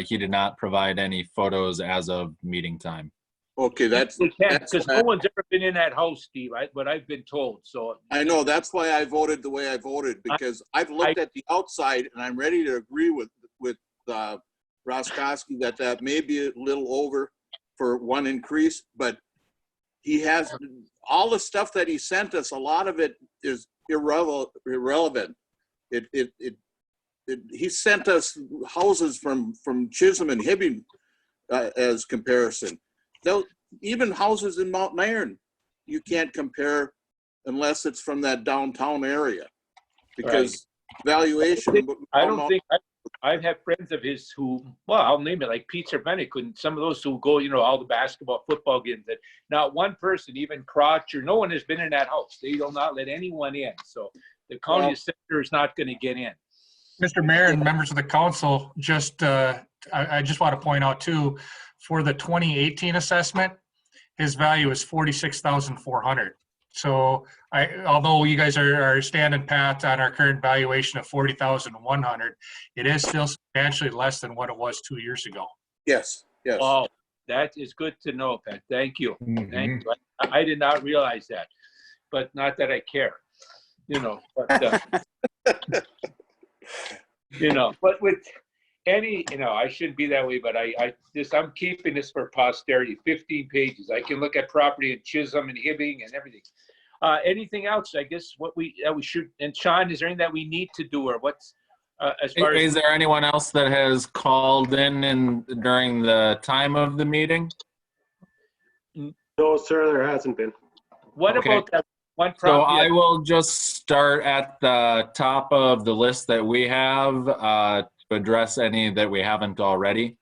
he did not provide any photos as of meeting time. Okay, that's because no one's ever been in that house, Steve. What I've been told. So I know that's why I voted the way I voted, because I've looked at the outside and I'm ready to agree with Roskoski that may be a little over for one increase, but he has all the stuff that he sent us. A lot of it is irrelevant. He sent us houses from Chisholm and Hibbing as comparison. Even houses in Mount Iron, you can't compare unless it's from that downtown area, because valuation. I don't think I have friends of his who, well, I'll name it, like Pete Cervenic, and some of those who go, all the basketball, football games, that not one person, even Crotch or no one has been in that house. They will not let anyone in. So the county assessor is not going to get in. Mr. Mayor and members of the council, I just want to point out too, for the 2018 assessment, his value is $46,400. So although you guys are standing pat on our current valuation of $40,100, it is still substantially less than what it was 2 years ago. Yes. Oh, that is good to know, Pat. Thank you. Mhm. Thank you. I did not realize that, but not that I care, but, but with any, I shouldn't be that way, but I'm keeping this for posterity, 15 pages. I can look at property in Chisholm and Hibbing and everything. Anything else, I guess, what we should, and Sean, is there anything that we need to do, or what's, as far as. Is there anyone else that has called in during the time of the meeting? No, sir, there hasn't been. What Okay. about that one So property? I will just start at the top of the list that we have to address any that we haven't already.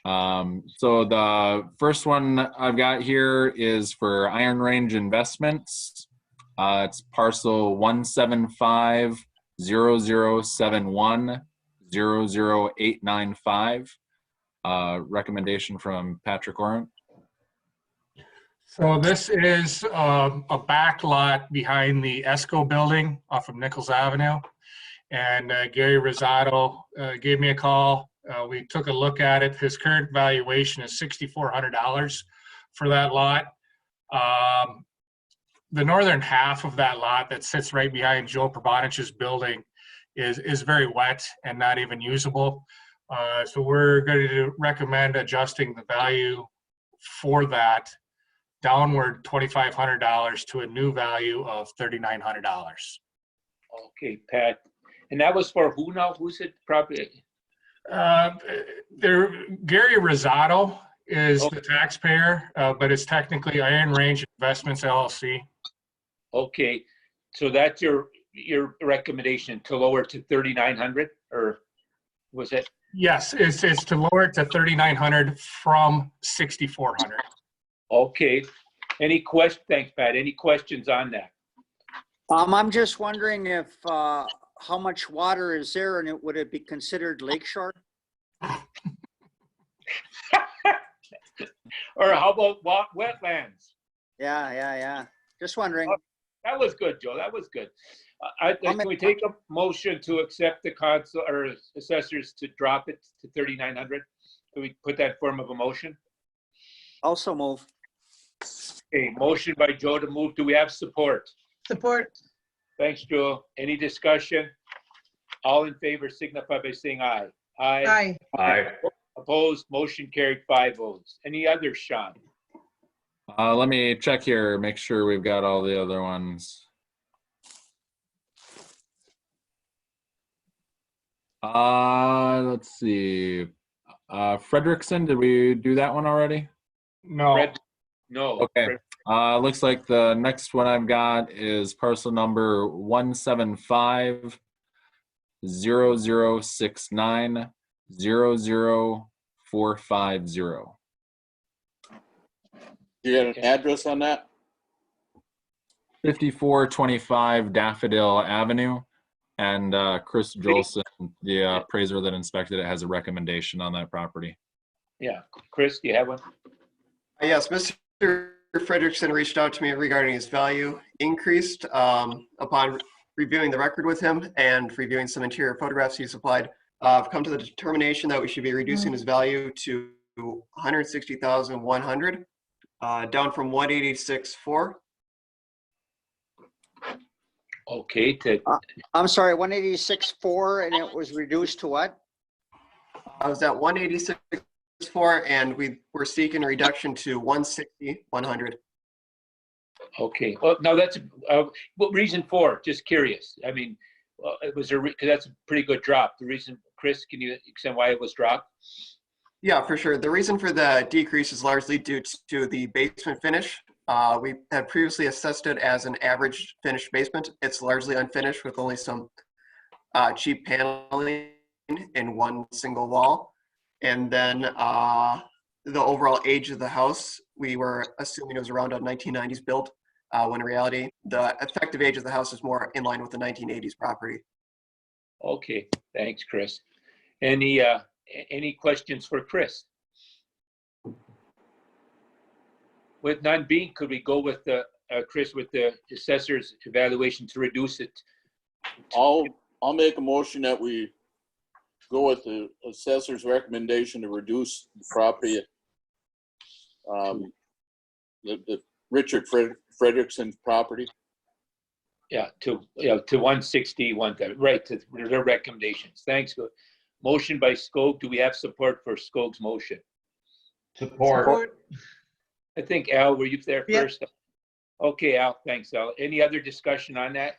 So the first one I've got here is for Iron Range Investments. It's parcel 175-0071-00895. Recommendation from Patrick Orant. So this is a back lot behind the ESCO building off of Nichols Avenue. And Gary Rosado gave me a call. We took a look at it. His current valuation is $6,400 for that lot. The northern half of that lot that sits right behind Joe Probonich's building is very wet and not even usable. So we're going to recommend adjusting the value for that downward $2,500 to a new value of $3,900. Okay, Pat. And that was for who now? Who's it property? Gary Rosado is the taxpayer, but it's technically Iron Range Investments LLC. Okay, so that's your recommendation to lower to 3,900, or was it? Yes, it's to lower it to 3,900 from 6,400. Okay. Thanks, Pat. Any questions on that? I'm just wondering if, how much water is there, and would it be considered lakeshore? Or how about wetlands? Yeah. Just wondering. That was good, Joe. That was good. Can we take a motion to accept the council or assessors to drop it to 3,900? Can we put that form of a motion? Also move. Okay, motion by Joe to move. Do we have support? Support. Thanks, Joe. Any discussion? All in favor signify by saying aye. Aye. Aye. Opposed, motion carried 5 votes. Any others, Sean? Let me check here, make sure we've got all the other ones. Let's see. Frederickson, did we do that one already? No. No. Okay. Looks like the next one I've got is parcel number 175-0069-00450. You got an address on that? 5425 Daffodil Avenue. And Chris Jolson, the appraiser that inspected it, has a recommendation on that property. Yeah, Chris, do you have one? Yes, Mr. Frederickson reached out to me regarding his value increased upon reviewing the record with him and reviewing some interior photographs he supplied. I've come to the determination that we should be reducing his value to 160,100, down from 186,400. Okay, I'm sorry, 186.4, and it was reduced to what? I was at 186,400, and we were seeking a reduction to 160,100. okay. Well, no, that's, what reason for? Just curious. I mean, it was because that's a pretty good drop. The reason, Chris, can you explain why it was dropped? Yeah, for sure. The reason for the decrease is largely due to the basement finish. We had previously assessed it as an average finished basement. It's largely unfinished with only some cheap paneling in one single wall. And then the overall age of the house, we were assuming it was around a 1990s build, when in reality, the effective age of the house is more in line with the 1980s property. Okay, thanks, Chris. Any questions for Chris? With none being, could we go with the Chris with the assessor's evaluation to reduce it? I'll make a motion that we go with the assessor's recommendation to reduce the property, the Richard Frederickson's property. Yeah, to 160, right, to their recommendations. Thanks. Motion by Skog. Do we have support for Skog's motion? Support. I think Al, were you there Yep. first? Okay, Al, thanks, Al. Any other discussion on that?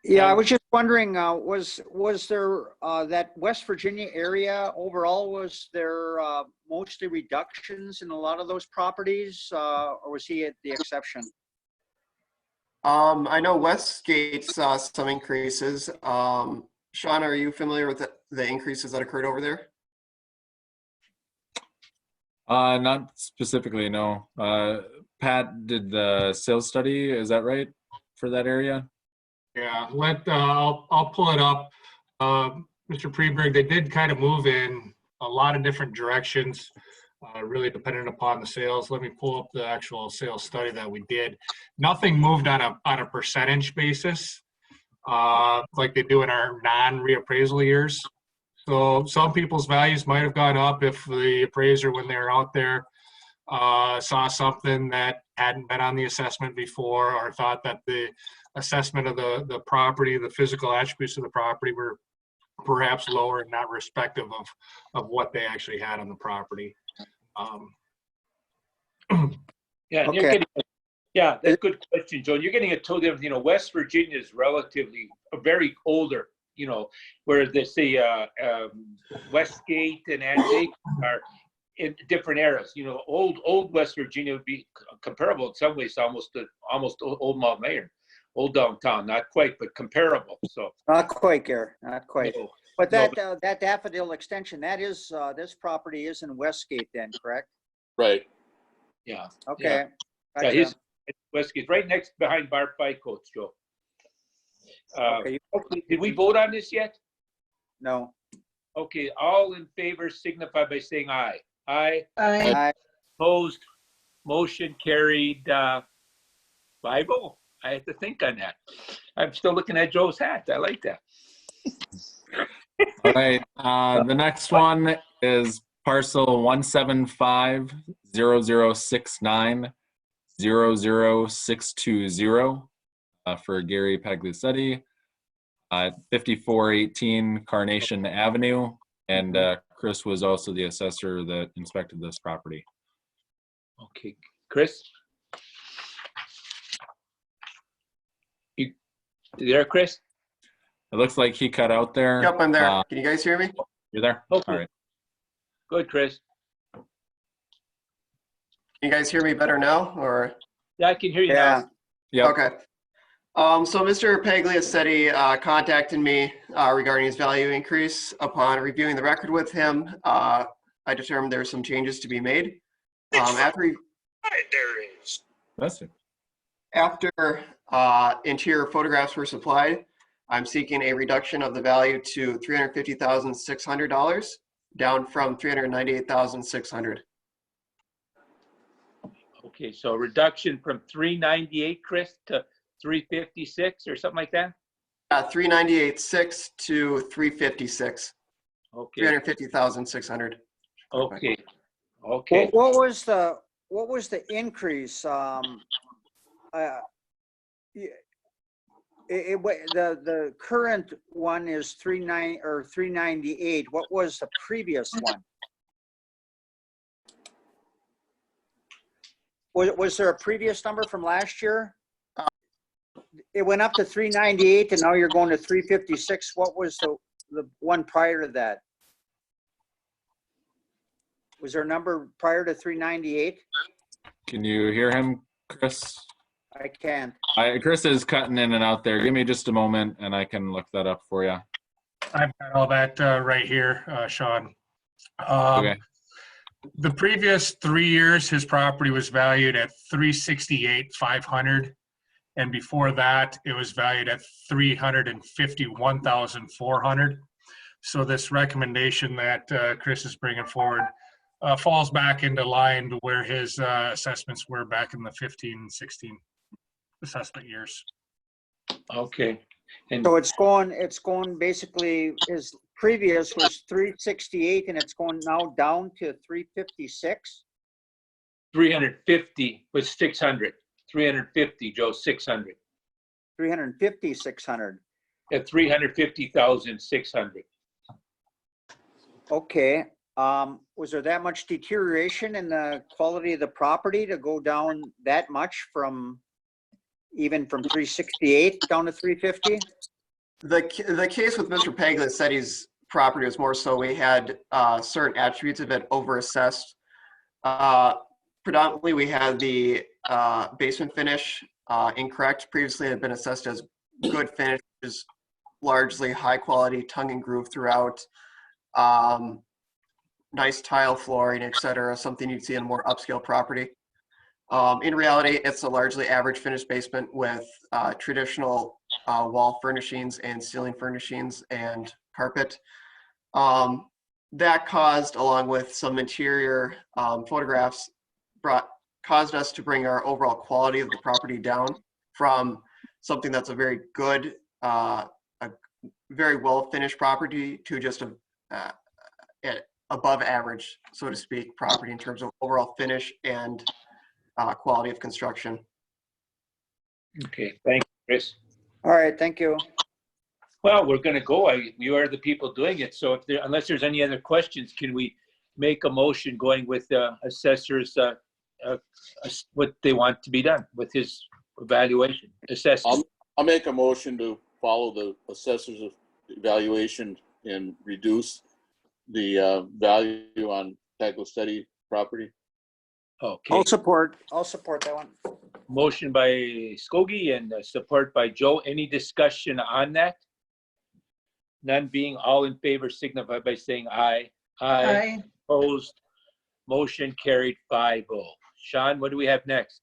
Yeah, I was just wondering, was there, that West Virginia area overall, was there mostly reductions in a lot of those properties, or was he the exception? I know Westgate saw some increases. Sean, are you familiar with the increases that occurred over there? Not specifically, no. Pat did the sales study, is that right, for that area? Yeah, I'll pull it up. Mr. Preberg, they did kind of move in a lot of different directions, really dependent upon the sales. Let me pull up the actual sales study that we did. Nothing moved on a percentage basis, like they do in our non-reappraisal years. So some people's values might have gone up if the appraiser, when they're out there, saw something that hadn't been on the assessment before, or thought that the assessment of the property, the physical attributes of the property were perhaps lower and not respective of what they actually had on the property. Yeah, Okay. you're getting, yeah, that's a good question, Joe. You're getting a totally different, West Virginia is relatively very older, where they say Westgate and Antique are in different eras. Old West Virginia would be comparable in some ways, almost old Mount Mayor, old downtown, not quite, but comparable. So Not quite, Gary, not quite. no, But no, that Daffodil extension, that is, this property is in Westgate then, correct? Right. yeah, Okay. yeah, Gotcha. his Westgate right next behind Bart Coats, Joe. Okay. Okay, did we vote on this yet? No. Okay, all in favor signify by saying aye. Aye. I- Opposed, motion carried 5-0. I had to think on that. I'm still looking at Joe's hat. I like that. All right, the next one is parcel 175-0069-00620 for Gary Paglicetti at 5418 Carnation Avenue. And Chris was also the assessor that inspected this property. Okay, Chris? You there, Chris? It looks like he cut out there. Yep, I'm there. Can you guys hear me? You're there? Okay. All right. Good, Chris. Can you guys hear me better now, or? Yeah, I can hear you Yeah. now. Yep. Okay. So Mr. Pagliacetti contacted me regarding his value increase. Upon reviewing the record with him, I determined there were some changes to be made. That's it. After interior photographs were supplied, I'm seeking a reduction of the value to $350,600, down from $398,600. Okay, so reduction from 398, Chris, to 356 or something like that? 398,600 to 356. Okay, 350,600. okay, okay. What was the increase? The current one is 398. What was the previous one? Was there a previous number from last year? It went up to 398 and now you're going to 356. What was the one prior to that? Was there a number prior to 398? Can you hear him, Chris? I can't. Chris is cutting in and out there. Give me just a moment and I can look that up for you. I've got all that right here, Sean. Okay. The previous 3 years, his property was valued at $368,500, and before that, it was valued at $351,400. So this recommendation that Chris is bringing forward falls back into line to where his assessments were back in the 15, 16 assessment years. Okay. And So it's going basically, his previous was 368 and it's going now down to 356. 350 was 600. 350, Joe, 600. 350, 600. At 350,600. Okay. Was there that much deterioration in the quality of the property to go down that much from 368 down to 350? The case with Mr. Pagliacetti's property was more so we had certain attributes of it overassessed. Predominantly, we had the basement finish incorrect. Previously, it had been assessed as good finish, which is largely high quality tongue and groove throughout. Nice tile flooring, etc. Something you'd see in a more upscale property. In reality, it's a largely average finished basement with traditional wall furnishings and ceiling furnishings and carpet. That caused, along with some interior photographs, caused us to bring our overall quality of the property down from something that's a very good, a very well finished property to just a above average, so to speak, property in terms of overall finish and quality of construction. Okay, thank you, Chris. All right, thank you. Well, we're going to go. You are the people doing it. So unless there's any other questions, can we make a motion going with the assessor's, what they want to be done with his evaluation, assessment? I'll make a motion to follow the assessor's evaluation and reduce the value on Pagliacetti property. Okay. I'll support that one. Motion by Skogie and support by Joe. Any discussion on that? None being, all in favor signify by saying aye. Aye. Opposed. Motion carried 5-0. Sean, what do we have next?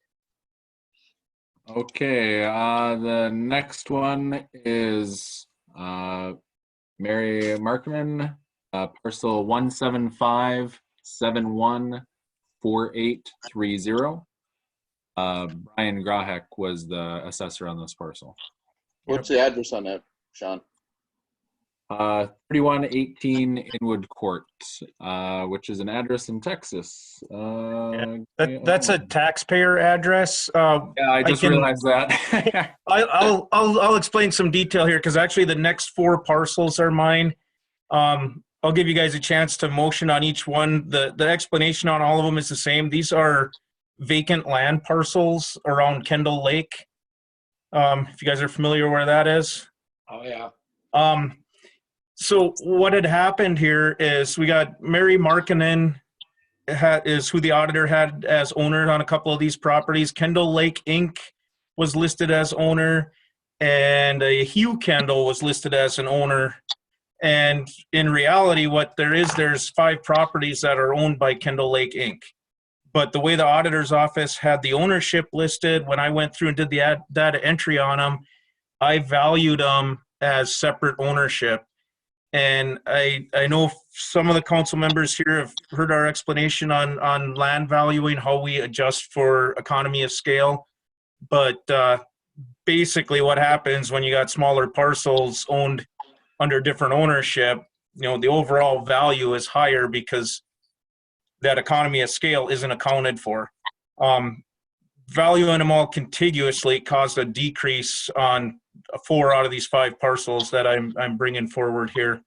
Okay, the next one is Mary Markman, parcel 175714830. Brian Grahek was the assessor on this parcel. What's the address on that, Sean? 3118 Inwood Court, which is an address in Texas. That's a taxpayer address. Yeah, I just realized that. I'll explain some detail here because actually the next 4 parcels are mine. I'll give you guys a chance to motion on each one. The explanation on all of them is the same. These are vacant land parcels around Kendall Lake. If you guys are familiar where that is. Oh, yeah. So what had happened here is we got Mary Markkinen is who the auditor had as owner on a couple of these properties. Kendall Lake Inc. was listed as owner, and Hugh Kendall was listed as an owner. And in reality, what there's 5 properties that are owned by Kendall Lake Inc. But the way the auditor's office had the ownership listed, when I went through and did the data entry on them, I valued them as separate ownership. And I know some of the council members here have heard our explanation on land valuing, how we adjust for economy of scale. But basically what happens when you got smaller parcels owned under different ownership, the overall value is higher because that economy of scale isn't accounted for. Valuing them all contiguously caused a decrease on 4 out of these 5 parcels that I'm bringing forward here.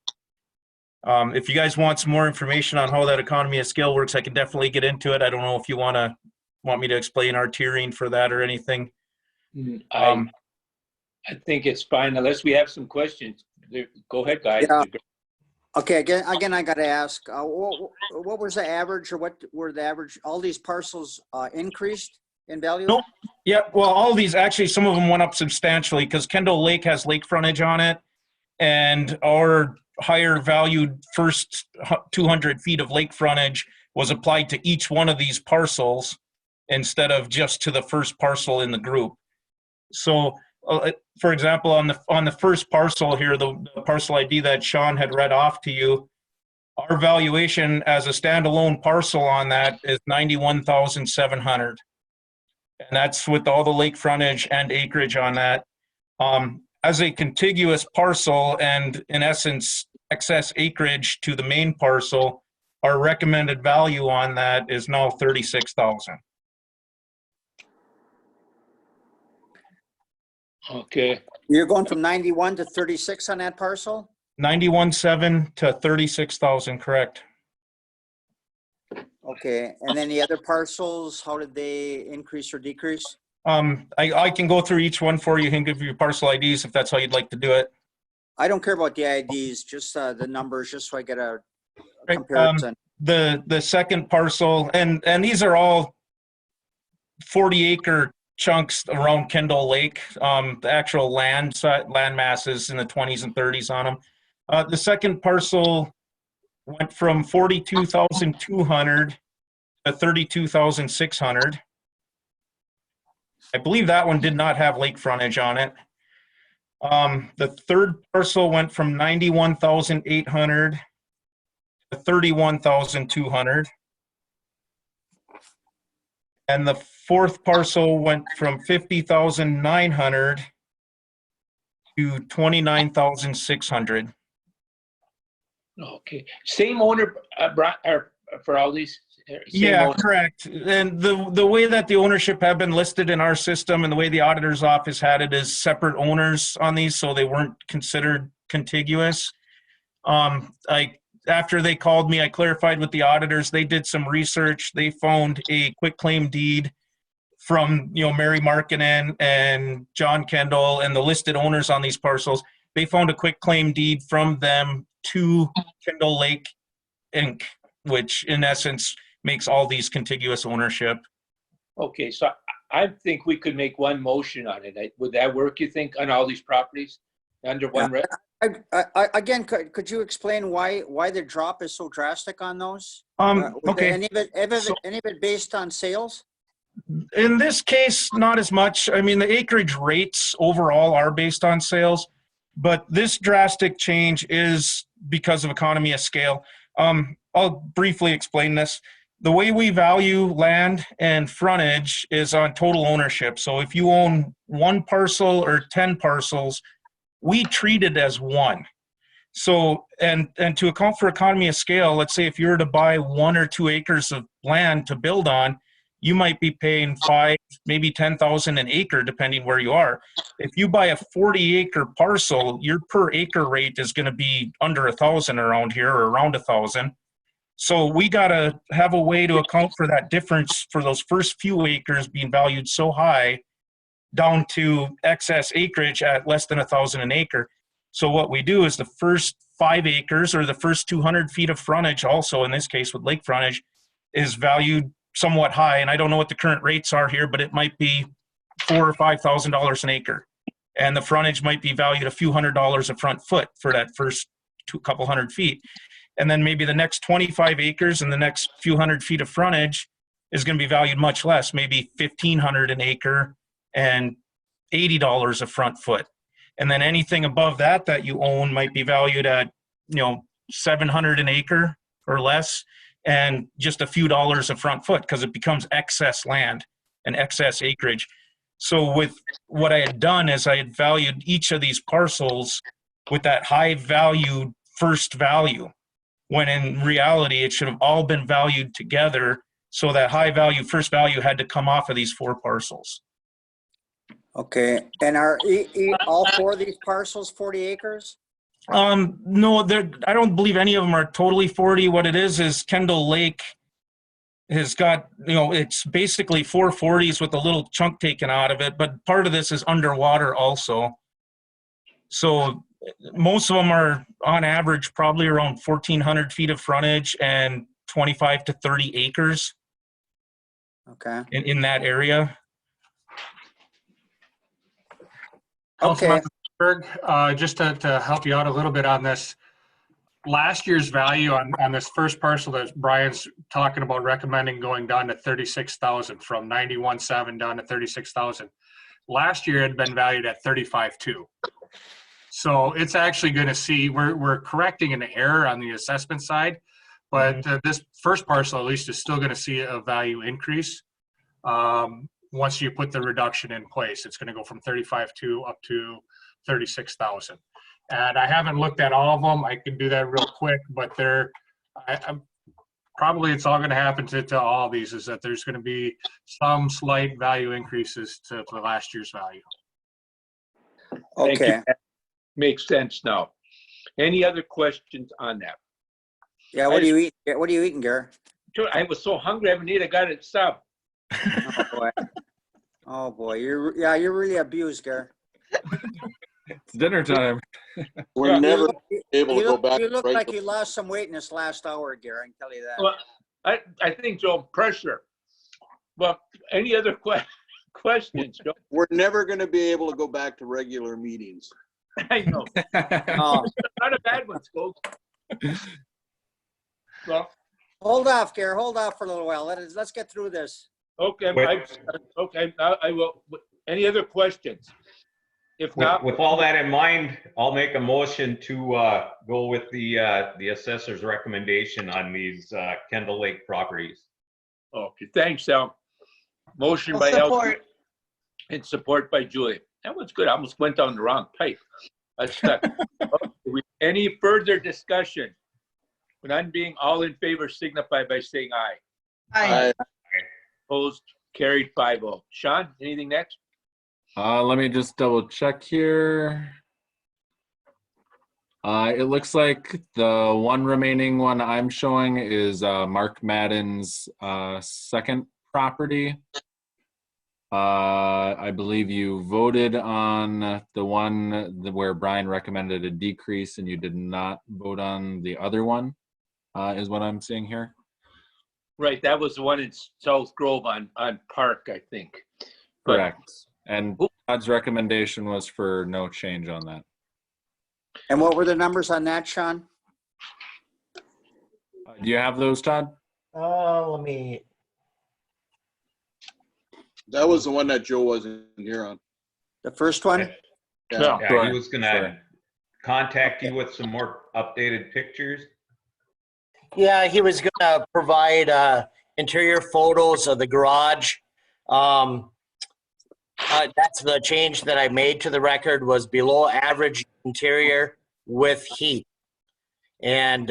If you guys want some more information on how that economy of scale works, I can definitely get into it. I don't know if you want me to explain our tiering for that or anything. I think it's fine unless we have some questions. Go ahead, guys. Yeah. Okay, again, I got to ask, what was the average, or what were the average, all these parcels increased in value? Nope. Yeah, well, all of these, actually, some of them went up substantially because Kendall Lake has lake frontage on it, and our higher valued first 200 feet of lake frontage was applied to each one of these parcels instead of just to the first parcel in the group. So, for example, on the first parcel here, the parcel ID that Sean had read off to you, our valuation as a standalone parcel on that is $91,700, and that's with all the lake frontage and acreage on that. As a contiguous parcel and in essence excess acreage to the main parcel, our recommended value on that is now $36,000. Okay. You're going from 91 to 36 on that parcel? 91,700 to 36,000, correct. Okay, and then the other parcels, how did they increase or decrease? I can go through each one for you and give you parcel IDs if that's how you'd like to do it. I don't care about the IDs, just the numbers, just so I get a comparison. The second parcel, and these are all 40-acre chunks around Kendall Lake. The actual land masses in the 20s and 30s on them. The second parcel went from 42,200 to 32,600. I believe that one did not have lake frontage on it. The third parcel went from 91,800 to 31,200. And the fourth parcel went from 50,900 to 29,600. Okay. Same owner for all these? Yeah, owner. correct. And the way that the ownership have been listed in our system and the way the auditor's office had it is separate owners on these, so they weren't considered contiguous. After they called me, I clarified with the auditors. They did some research. They found a quitclaim deed from Mary Markkinen and John Kendall and the listed owners on these parcels. They found a quitclaim deed from them to Kendall Lake Inc., which in essence makes all these contiguous ownership. Okay, so I think we could make one motion on it. Would that work, you think, on all these properties under one? Again, could you explain why the drop is so drastic on those? Okay. Any of it based on sales? In this case, not as much. I mean, the acreage rates overall are based on sales, but this drastic change is because of economy of scale. I'll briefly explain this. The way we value land and frontage is on total ownership. So if you own 1 parcel or 10 parcels, we treat it as one. So, and to account for economy of scale, let's say if you were to buy 1 or 2 acres of land to build on, you might be paying 5, maybe 10,000 an acre, depending where you are. If you buy a 40-acre parcel, your per acre rate is going to be under 1,000 around here, or around 1,000. So we got to have a way to account for that difference for those first few acres being valued so high down to excess acreage at less than 1,000 an acre. So what we do is the first 5 acres or the first 200 feet of frontage, also in this case with lake frontage, is valued somewhat high, and I don't know what the current rates are here, but it might be $4,000 or $5,000 an acre. And the frontage might be valued a few $100s a front foot for that first couple hundred feet. And then maybe the next 25 acres and the next few hundred feet of frontage is going to be valued much less, maybe $1,500 an acre and $80 a front foot. And then anything above that that you own might be valued at, $700 an acre or less, and just a few dollars a front foot because it becomes excess land and excess acreage. So with what I had done is I had valued each of these parcels with that high value first value, when in reality it should have all been valued together. So that high value first value had to come off of these 4 parcels. Okay, and are all 4 of these parcels 40 acres? No, I don't believe any of them are totally 40. What it is Kendall Lake has got, it's basically 440s with a little chunk taken out of it, but part of this is underwater also. So most of them are on average probably around 1,400 feet of frontage and 25 to 30 acres. Okay. In that area. Councilmember Berg, just to help you out a little bit on this, last year's value on this first parcel that Brian's talking about recommending going down to 36,000 from 91.7 down to 36,000. Last year it had been valued at 35.2. So it's actually going to see, we're correcting an error on the assessment side, but this first parcel at least is still going to see a value increase. Once you put the reduction in place, it's going to go from 35.2 up to 36,000. And I haven't looked at all of them. I can do that real quick, but probably it's all going to happen to all of these is that there's going to be some slight value increases to last year's value. Okay. Makes sense now. Any other questions on that? Yeah, what do you eat? What are you eating, Gary? I was so hungry I haven't eaten. I got it sub. Oh boy. Oh boy. You're really abused, Gary. It's dinner time. We're never able to go back. You look like you lost some weight in this last hour, Gary. I can tell you that. Well, I think so. Pressure. Well, any other questions, Joe? We're never going to be able to go back to regular meetings. I know. Oh. Not a bad one, folks. Well, hold off, Gary. Hold off for a little while. Let's get through this. Okay. I will. Any other questions? If not, with all that in mind, I'll make a motion to go with the assessor's recommendation on these Kendall Lake properties. Okay, thanks, Al. Motion by Al and support by Julie. That was good. I almost went down the wrong pipe. That's stuck. Any further discussion? When I'm being all in favor, signify by saying aye. Aye. Opposed, carried 5-0. Sean, anything next? Let me just double check here. It looks like the one remaining one I'm showing is Mark Madden's second property. I believe you voted on the one where Brian recommended a decrease and you did not vote on the other one, is what I'm seeing here. Right, that was the one in South Grove on Park, I think. But, correct. And Todd's recommendation was for no change on that. And what were the numbers on that, Sean? Do you have those, Todd? Let me. That was the one that Joe wasn't here on. The first one? Yeah, he was going to contact you with some more updated pictures. Yeah, he was going to provide interior photos of the garage. That's the change that I made to the record, was below average interior with heat. And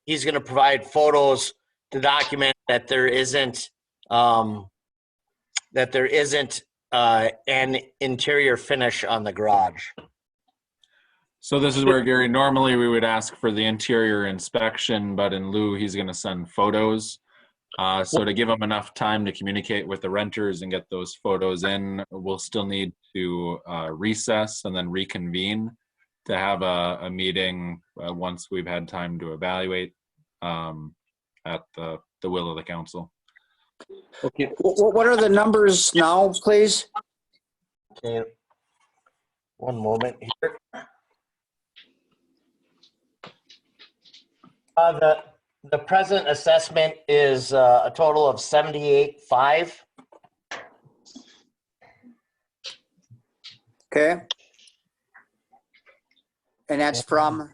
he's going to provide photos to document that there isn't an interior finish on the garage. So this is where, Gary, normally we would ask for the interior inspection, but in lieu, he's going to send photos. So to give him enough time to communicate with the renters and get those photos in, we'll still need to recess and then reconvene to have a meeting once we've had time to evaluate at the the will of the council. Okay. What are the numbers now, please? Okay. One moment here. The present assessment is a total of 78.5. Okay. And that's from,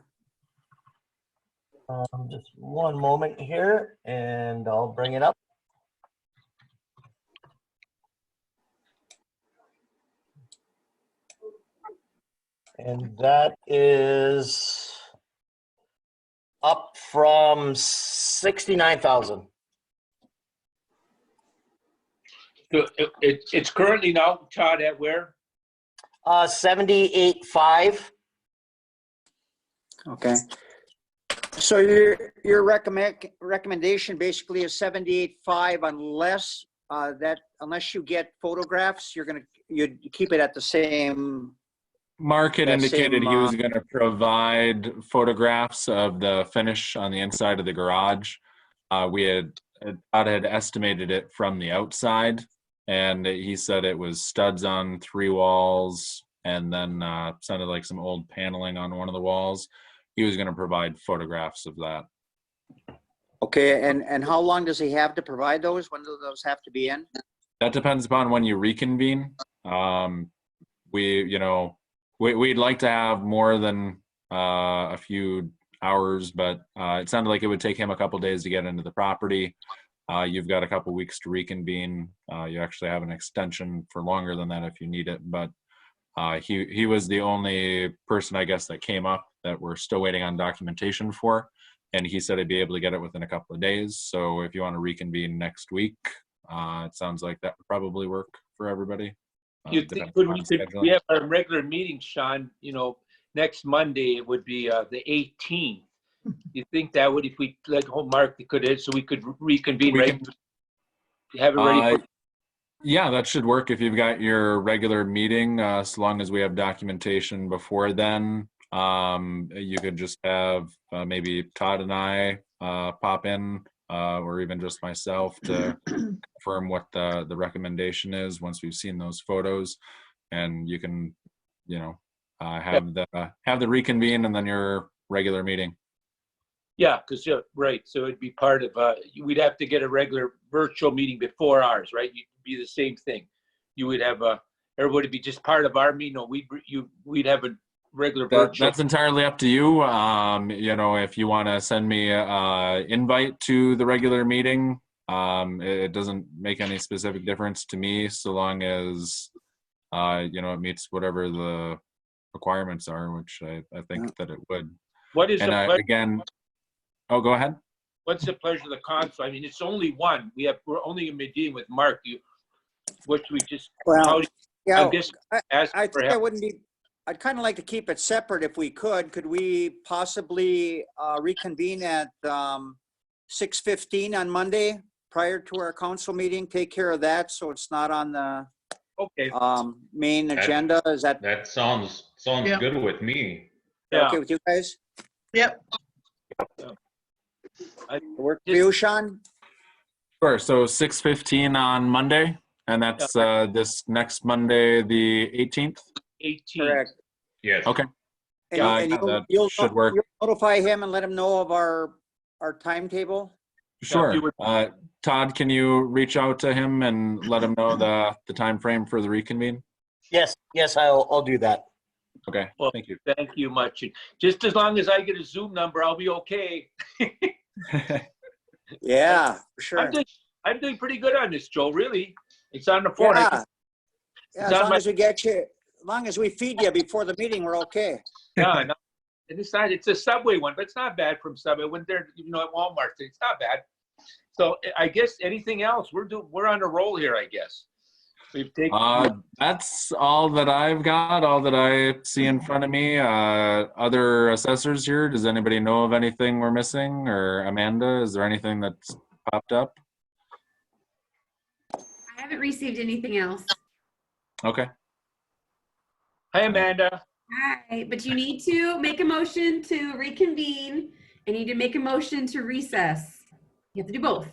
Just one moment here, and I'll bring it up. And that is up from 69,000. So it's currently now, Todd, at where? 78.5. okay. So your recommendation basically is 78.5 unless unless you get photographs, you'd keep it at the same. Mark had That indicated same, he was going to provide photographs of the finish on the inside of the garage. Todd had estimated it from the outside, and he said it was studs on 3 walls, and then sounded like some old paneling on one of the walls. He was going to provide photographs of that. Okay, and how long does he have to provide those? When do those have to be in? That depends upon when you reconvene. We'd like to have more than a few hours, but it sounded like it would take him a couple days to get into the property. You've got a couple weeks to reconvene. You actually have an extension for longer than that if you need it, but he was the only person, I guess, that came up that we're still waiting on documentation for, and he said he'd be able to get it within a couple of days. So if you want to reconvene next week, it sounds like that would probably work for everybody. You think we have our regular meeting, Sean, next Monday, it would be the 18th. You think that would, if we let Mark could, so we could reconvene, right? Have it ready for. Yeah, that should work if you've got your regular meeting, as long as we have documentation before then. You could just have maybe Todd and I pop in, or even just myself to confirm what the recommendation is once we've seen those photos, and you can, have the reconvene and then your regular meeting. Yeah, because right, so it'd be part of. We'd have to get a regular virtual meeting before ours, right? You'd be the same thing. You would have everybody be just part of our meeting. No, we'd have a regular virtual. That's entirely up to you. If you want to send me an invite to the regular meeting, it doesn't make any specific difference to me, so long as it meets whatever the requirements are, which I think that it would. What is again? Oh, go ahead. What's the pleasure of the council? I mean, it's only one. We're only going to be dealing with Mark. What should we just? Well, yeah, I think I wouldn't be. I'd kind of like to keep it separate if we could. Could we possibly reconvene at 6:15 on Monday prior to our council meeting? Take care of that so it's not on the main agenda. Is that? That sounds good with me. Yeah. Okay with you guys? Yep. Work for you, Sean? Sure. So 6:15 on Monday, and that's this next Monday, the 18th. 18th. Correct. Yes. Okay. And you'll should work. You'll notify him and let him know of our timetable? Sure. Todd, can you reach out to him and let him know the time frame for the reconvene? Yes, I'll do that. Okay. Well, thank you. Thank you much. Just as long as I get a Zoom number, I'll be okay. Yeah, for sure. I'm doing pretty good on this, Joe. Really, it's on the phone. Yeah. As long as we get you, as long as we feed you before the meeting, we're okay. Yeah, no, and it's a Subway one, but it's not bad from Subway. When they're at Walmart, it's not bad. So I guess anything else, we're on a roll here. I guess we've taken. That's all that I've got. All that I see in front of me. Other assessors here. Does anybody know of anything we're missing? Or Amanda, is there anything that's popped up? I haven't received anything else. Okay. Hi, Amanda. Hi, but you need to make a motion to reconvene and you need to make a motion to recess. You have to do both.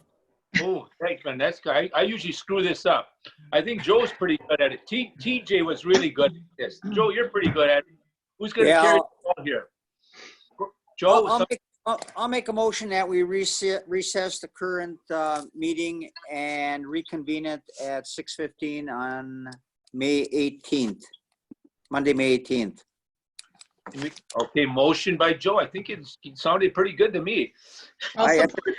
Oh, thanks, man. That's good. I usually screw this up. I think Joe's pretty good at it. TJ was really good at this. Joe, you're pretty good at it. Who's going to Yeah, carry the ball here? Joe, I'll make a motion that we recess the current meeting and reconvene it at 6:15 on May 18th, Monday, May 18th. okay, motion by Joe. I think it sounded pretty good to me. I'll support.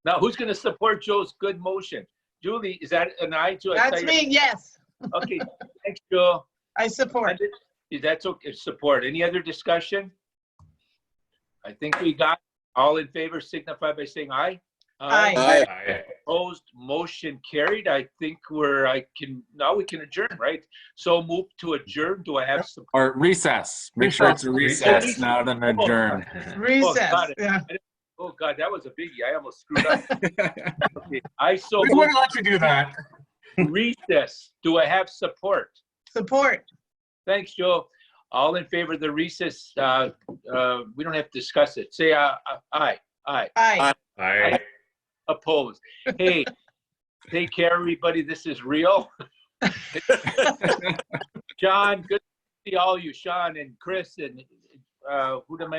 Now, who's going to support Joe's good motion? Julie, is that an aye? Joe? That's me, yes. Okay, thanks, Joe. I support. That's okay, support. Any other discussion? I think we got all in favor signify by saying aye. Aye. Aye. Opposed, motion carried. I think now we can adjourn, right? So move to adjourn. Do I have some? Or recess. Make sure it's a recess, not an adjourn. Recess, God. yeah. Oh God, that was a biggie. I almost screwed up. Okay, I so We move wouldn't let you do that. recess. Do I have support? Support. Thanks, Joe. All in favor of the recess? We don't have to discuss it. Say aye. Aye. Aye. Aye. Opposed. Hey, take care, everybody. This is real. John, good to see all you, Sean and Chris, and who am I?